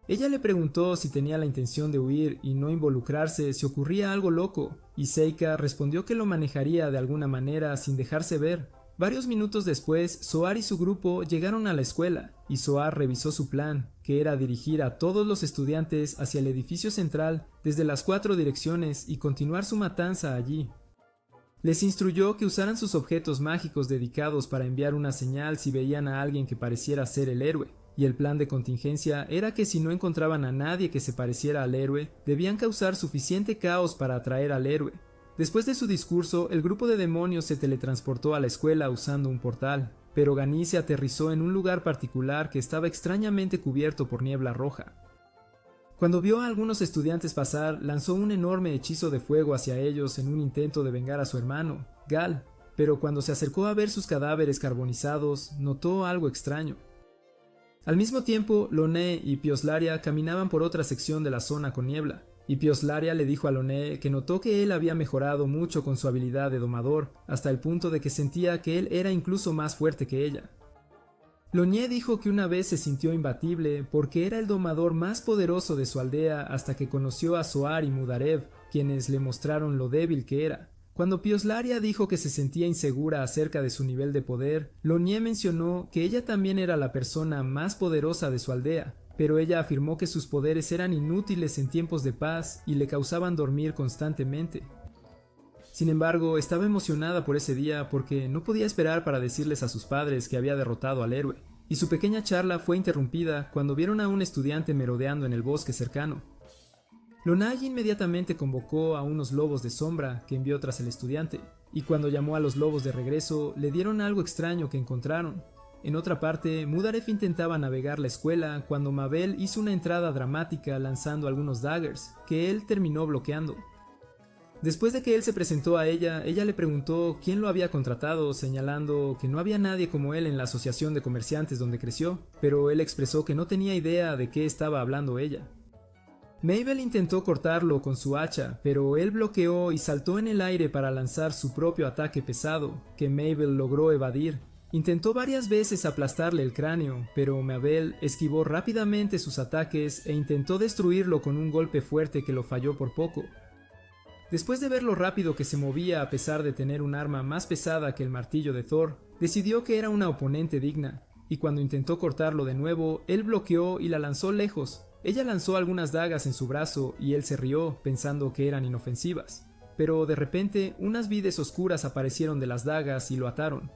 Ella le preguntó si tenía la intención de huir y no involucrarse si ocurría algo loco, y Seika respondió que lo manejaría de alguna manera sin dejarse ver. Varios minutos después, Soar y su grupo llegaron a la escuela, y Soar revisó su plan, que era dirigir a todos los estudiantes hacia el edificio central desde las 4 direcciones y continuar su matanza allí. Les instruyó que usaran sus objetos mágicos dedicados para enviar una señal si veían a alguien que pareciera ser el héroe. Y el plan de contingencia era que si no encontraban a nadie que se pareciera al héroe, debían causar suficiente caos para atraer al héroe. Después de su discurso, el grupo de demonios se teletransportó a la escuela usando un portal, pero Gany se aterrizó en un lugar particular que estaba extrañamente cubierto por niebla roja. Cuando vio a algunos estudiantes pasar, lanzó un enorme hechizo de fuego hacia ellos en un intento de vengar a su hermano, Gal, pero cuando se acercó a ver sus cadáveres carbonizados, notó algo extraño. Al mismo tiempo, Loné y Pioslaria caminaban por otra sección de la zona con niebla, y Pioslaria le dijo a Loné que notó que él había mejorado mucho con su habilidad de domador, hasta el punto de que sentía que él era incluso más fuerte que ella. Loné dijo que una vez se sintió imbatible porque era el domador más poderoso de su aldea hasta que conoció a Soar y Mudarev, quienes le mostraron lo débil que era. Cuando Pioslaria dijo que se sentía insegura acerca de su nivel de poder, Lonie mencionó que ella también era la persona más poderosa de su aldea, pero ella afirmó que sus poderes eran inútiles en tiempos de paz y le causaban dormir constantemente. Sin embargo, estaba emocionada por ese día porque no podía esperar para decirles a sus padres que había derrotado al héroe, y su pequeña charla fue interrumpida cuando vieron a un estudiante merodeando en el bosque cercano. Lonai inmediatamente convocó a unos lobos de sombra que envió tras el estudiante, y cuando llamó a los lobos de regreso, le dieron algo extraño que encontraron. En otra parte, Mudarev intentaba navegar la escuela cuando Mabel hizo una entrada dramática lanzando algunos daggers, que él terminó bloqueando. Después de que él se presentó a ella le preguntó quién lo había contratado, señalando que no había nadie como él en la asociación de comerciantes donde creció, pero él expresó que no tenía idea de qué estaba hablando ella. Mabel intentó cortarlo con su hacha, pero él bloqueó y saltó en el aire para lanzar su propio ataque pesado, que Mabel logró evadir. Intentó varias veces aplastarle el cráneo, pero Mabel esquivó rápidamente sus ataques e intentó destruirlo con un golpe fuerte que lo falló por poco. Después de ver lo rápido que se movía a pesar de tener un arma más pesada que el martillo de Thor, decidió que era una oponente digna, y cuando intentó cortarlo de nuevo, él bloqueó y la lanzó lejos. Ella lanzó algunas dagas en su brazo y él se rió, pensando que eran inofensivas. Pero de repente, unas vides oscuras aparecieron de las dagas y lo ataron.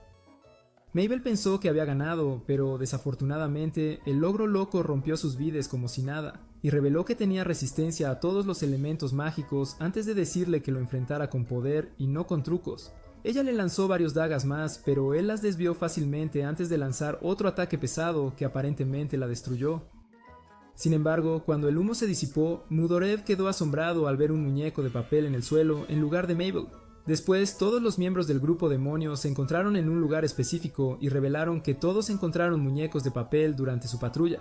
Mabel pensó que había ganado, pero desafortunadamente el ogro loco rompió sus vides como si nada, y reveló que tenía resistencia a todos los elementos mágicos antes de decirle que lo enfrentara con poder y no con trucos. Ella le lanzó varios dagas más, pero él las desvió fácilmente antes de lanzar otro ataque pesado que aparentemente la destruyó. Sin embargo, cuando el humo se disipó, Mudorev quedó asombrado al ver un muñeco de papel en el suelo en lugar de Mabel. Después, todos los miembros del grupo demonio se encontraron en un lugar específico y revelaron que todos encontraron muñecos de papel durante su patrulla.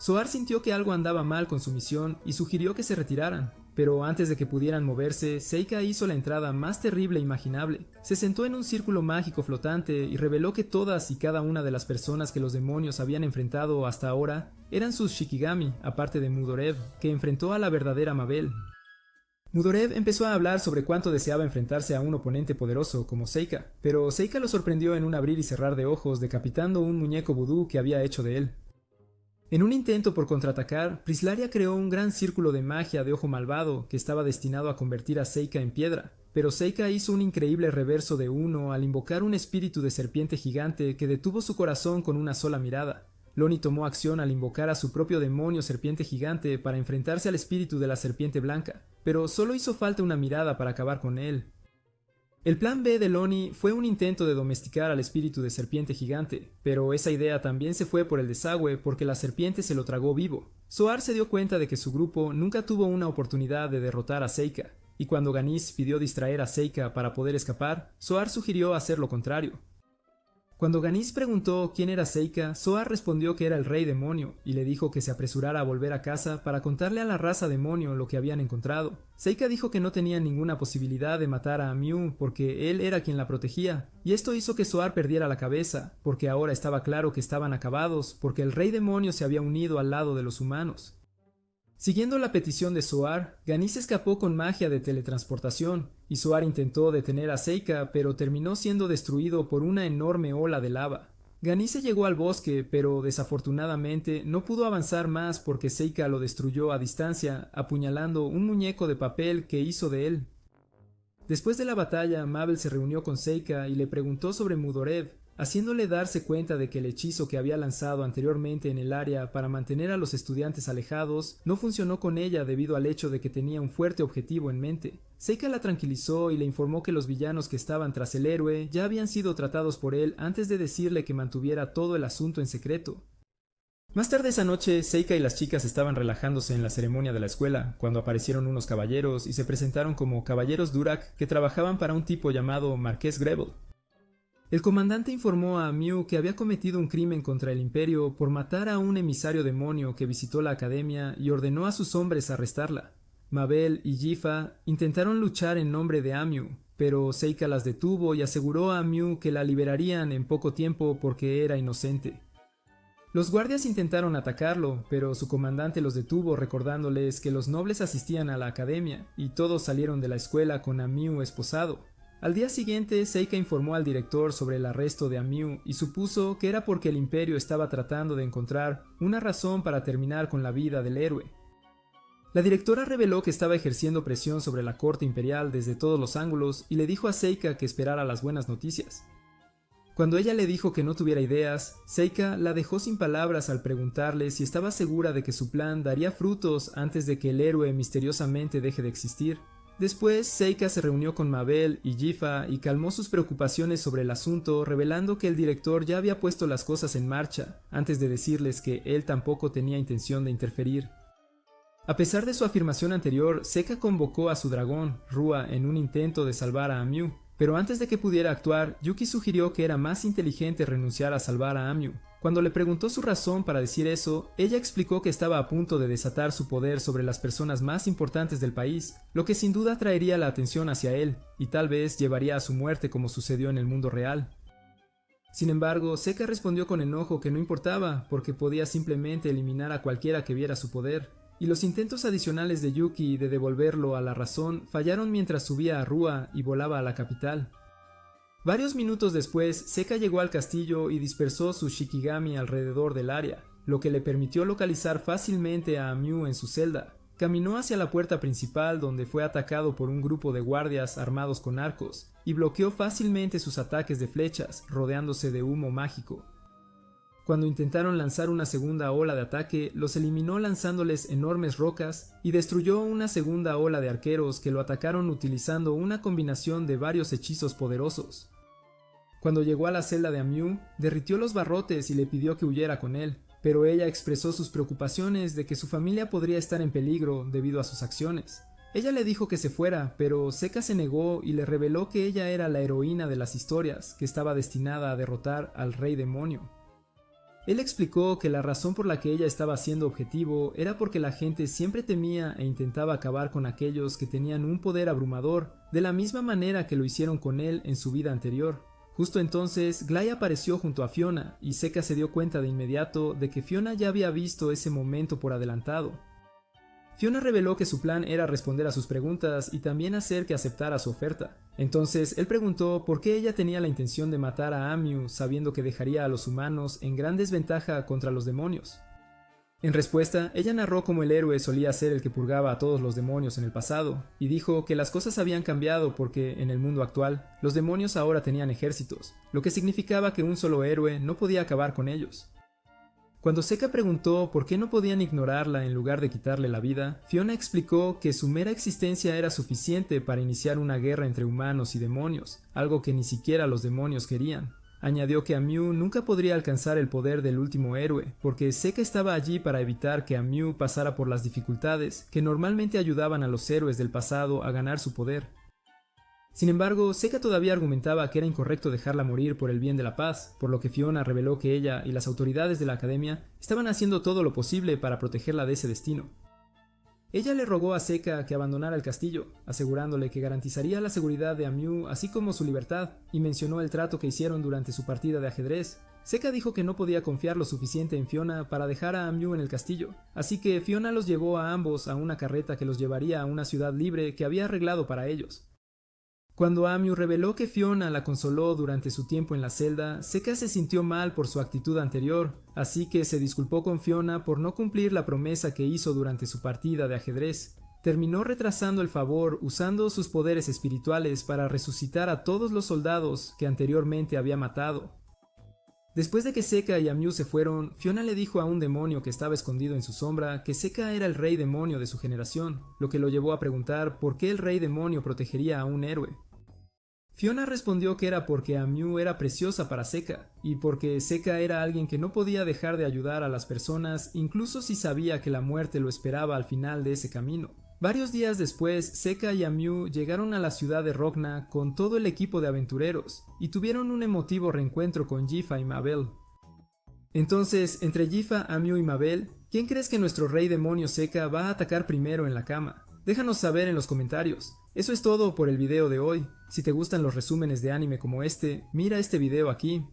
Zoar sintió que algo andaba mal con su misión y sugirió que se retiraran, pero antes de que pudieran moverse, Seika hizo la entrada más terrible imaginable. Se sentó en un círculo mágico flotante y reveló que todas y cada una de las personas que los demonios habían enfrentado hasta ahora eran sus Shikigami, aparte de Mudorev, que enfrentó a la verdadera Mabel. Mudorev empezó a hablar sobre cuánto deseaba enfrentarse a un oponente poderoso como Seika, pero Seika lo sorprendió en un abrir y cerrar de ojos decapitando un muñeco vudú que había hecho de él. En un intento por contraatacar, Prislaria creó un gran círculo de magia de ojo malvado que estaba destinado a convertir a Seika en piedra, pero Seika hizo un increíble reverso de 1 al invocar un espíritu de serpiente gigante que detuvo su corazón con una sola mirada. Loni tomó acción al invocar a su propio demonio serpiente gigante para enfrentarse al espíritu de la serpiente blanca, pero solo hizo falta una mirada para acabar con él. El plan B de Loni fue un intento de domesticar al espíritu de serpiente gigante, pero esa idea también se fue por el desagüe porque la serpiente se lo tragó vivo. Zoar se dio cuenta de que su grupo nunca tuvo una oportunidad de derrotar a Seika, y cuando Ganis pidió distraer a Seika para poder escapar, Zoar sugirió hacer lo contrario. Cuando Ganis preguntó quién era Seika, Zoar respondió que era el rey demonio y le dijo que se apresurara a volver a casa para contarle a la raza demonio lo que habían encontrado. Seika dijo que no tenía ninguna posibilidad de matar a Mew porque él era quien la protegía, y esto hizo que Zoar perdiera la cabeza, porque ahora estaba claro que estaban acabados, porque el rey demonio se había unido al lado de los humanos. Siguiendo la petición de Zoar, Ganis escapó con magia de teletransportación, y Zoar intentó detener a Seika, pero terminó siendo destruido por una enorme ola de lava. Ganis se llegó al bosque, pero desafortunadamente no pudo avanzar más porque Seika lo destruyó a distancia, apuñalando un muñeco de papel que hizo de él. Después de la batalla, Mabel se reunió con Seika y le preguntó sobre Mudorev, haciéndole darse cuenta de que el hechizo que había lanzado anteriormente en el área para mantener a los estudiantes alejados no funcionó con ella debido al hecho de que tenía un fuerte objetivo en mente. Seika la tranquilizó y le informó que los villanos que estaban tras el héroe ya habían sido tratados por él antes de decirle que mantuviera todo el asunto en secreto. Más tarde esa noche, Seika y las chicas estaban relajándose en la ceremonia de la escuela, cuando aparecieron unos caballeros y se presentaron como caballeros Durak que trabajaban para un tipo llamado Marqués Grebel. El comandante informó a Mew que había cometido un crimen contra el Imperio por matar a un emisario demonio que visitó la academia y ordenó a sus hombres arrestarla. Mabel y Yifa intentaron luchar en nombre de Mew, pero Seika las detuvo y aseguró a Mew que la liberarían en poco tiempo porque era inocente. Los guardias intentaron atacarlo, pero su comandante los detuvo recordándoles que los nobles asistían a la academia y todos salieron de la escuela con Amiu esposado. Al día siguiente, Seika informó al director sobre el arresto de Amiu y supuso que era porque el imperio estaba tratando de encontrar una razón para terminar con la vida del héroe. La directora reveló que estaba ejerciendo presión sobre la corte imperial desde todos los ángulos y le dijo a Seika que esperara las buenas noticias. Cuando ella le dijo que no tuviera ideas, Seika la dejó sin palabras al preguntarle si estaba segura de que su plan daría frutos antes de que el héroe misteriosamente deje de existir. Después, Seika se reunió con Mabel y Jifa y calmó sus preocupaciones sobre el asunto, revelando que el director ya había puesto las cosas en marcha, antes de decirles que él tampoco tenía intención de interferir. A pesar de su afirmación anterior, Seika convocó a su dragón, Rua, en un intento de salvar a Amiu. Pero antes de que pudiera actuar, Yuki sugirió que era más inteligente renunciar a salvar a Amiu. Cuando le preguntó su razón para decir eso, ella explicó que estaba a punto de desatar su poder sobre las personas más importantes del país, lo que sin duda traería la atención hacia él, y tal vez llevaría a su muerte como sucedió en el mundo real. Sin embargo, Seika respondió con enojo que no importaba, porque podía simplemente eliminar a cualquiera que viera su poder. Y los intentos adicionales de Yuki de devolverlo a la razón fallaron mientras subía a Rua y volaba a la capital. Varios minutos después, Seika llegó al castillo y dispersó su Shikigami alrededor del área, lo que le permitió localizar fácilmente a Amiu en su celda. Caminó hacia la puerta principal donde fue atacado por un grupo de guardias armados con arcos, y bloqueó fácilmente sus ataques de flechas, rodeándose de humo mágico. Cuando intentaron lanzar una segunda ola de ataque, los eliminó lanzándoles enormes rocas y destruyó una segunda ola de arqueros que lo atacaron utilizando una combinación de varios hechizos poderosos. Cuando llegó a la celda de Amiu, derritió los barrotes y le pidió que huyera con él, pero ella expresó sus preocupaciones de que su familia podría estar en peligro debido a sus acciones. Ella le dijo que se fuera, pero Seika se negó y le reveló que ella era la heroína de las historias, que estaba destinada a derrotar al rey demonio. Él explicó que la razón por la que ella estaba siendo objetivo era porque la gente siempre temía e intentaba acabar con aquellos que tenían un poder abrumador, de la misma manera que lo hicieron con él en su vida anterior. Justo entonces, Glay apareció junto a Fiona, y Seika se dio cuenta de inmediato de que Fiona ya había visto ese momento por adelantado. Fiona reveló que su plan era responder a sus preguntas y también hacer que aceptara su oferta. Entonces, él preguntó por qué ella tenía la intención de matar a Amiu sabiendo que dejaría a los humanos en gran desventaja contra los demonios. En respuesta, ella narró cómo el héroe solía ser el que purgaba a todos los demonios en el pasado, y dijo que las cosas habían cambiado porque, en el mundo actual, los demonios ahora tenían ejércitos, lo que significaba que un solo héroe no podía acabar con ellos. Cuando Seika preguntó por qué no podían ignorarla en lugar de quitarle la vida, Fiona explicó que su mera existencia era suficiente para iniciar una guerra entre humanos y demonios, algo que ni siquiera los demonios querían. Añadió que Amiu nunca podría alcanzar el poder del último héroe, porque Seika estaba allí para evitar que Amiu pasara por las dificultades que normalmente ayudaban a los héroes del pasado a ganar su poder. Sin embargo, Seika todavía argumentaba que era incorrecto dejarla morir por el bien de la paz, por lo que Fiona reveló que ella y las autoridades de la academia estaban haciendo todo lo posible para protegerla de ese destino. Ella le rogó a Seika que abandonara el castillo, asegurándole que garantizaría la seguridad de Amiu así como su libertad, y mencionó el trato que hicieron durante su partida de ajedrez. Seika dijo que no podía confiar lo suficiente en Fiona para dejar a Amiu en el castillo, así que Fiona los llevó a ambos a una carreta que los llevaría a una ciudad libre que había arreglado para ellos. Cuando Amiu reveló que Fiona la consoló durante su tiempo en la celda, Seika se sintió mal por su actitud anterior, así que se disculpó con Fiona por no cumplir la promesa que hizo durante su partida de ajedrez. Terminó retrasando el favor usando sus poderes espirituales para resucitar a todos los soldados que anteriormente había matado. Después de que Seika y Amiu se fueron, Fiona le dijo a un demonio que estaba escondido en su sombra que Seika era el rey demonio de su generación, lo que lo llevó a preguntar por qué el rey demonio protegería a un héroe. Fiona respondió que era porque Amiu era preciosa para Seika, y porque Seika era alguien que no podía dejar de ayudar a las personas incluso si sabía que la muerte lo esperaba al final de ese camino. Varios días después, Seika y Amiu llegaron a la ciudad de Rogna con todo el equipo de aventureros, y tuvieron un emotivo reencuentro con Jifa y Mabel. Entonces, entre Jifa, Amiu y Mabel, ¿quién crees que nuestro rey demonio Seika va a atacar primero en la cama? Déjanos saber en los comentarios. Eso es todo por el video de hoy. Si te gustan los resúmenes de anime como este, mira este video aquí.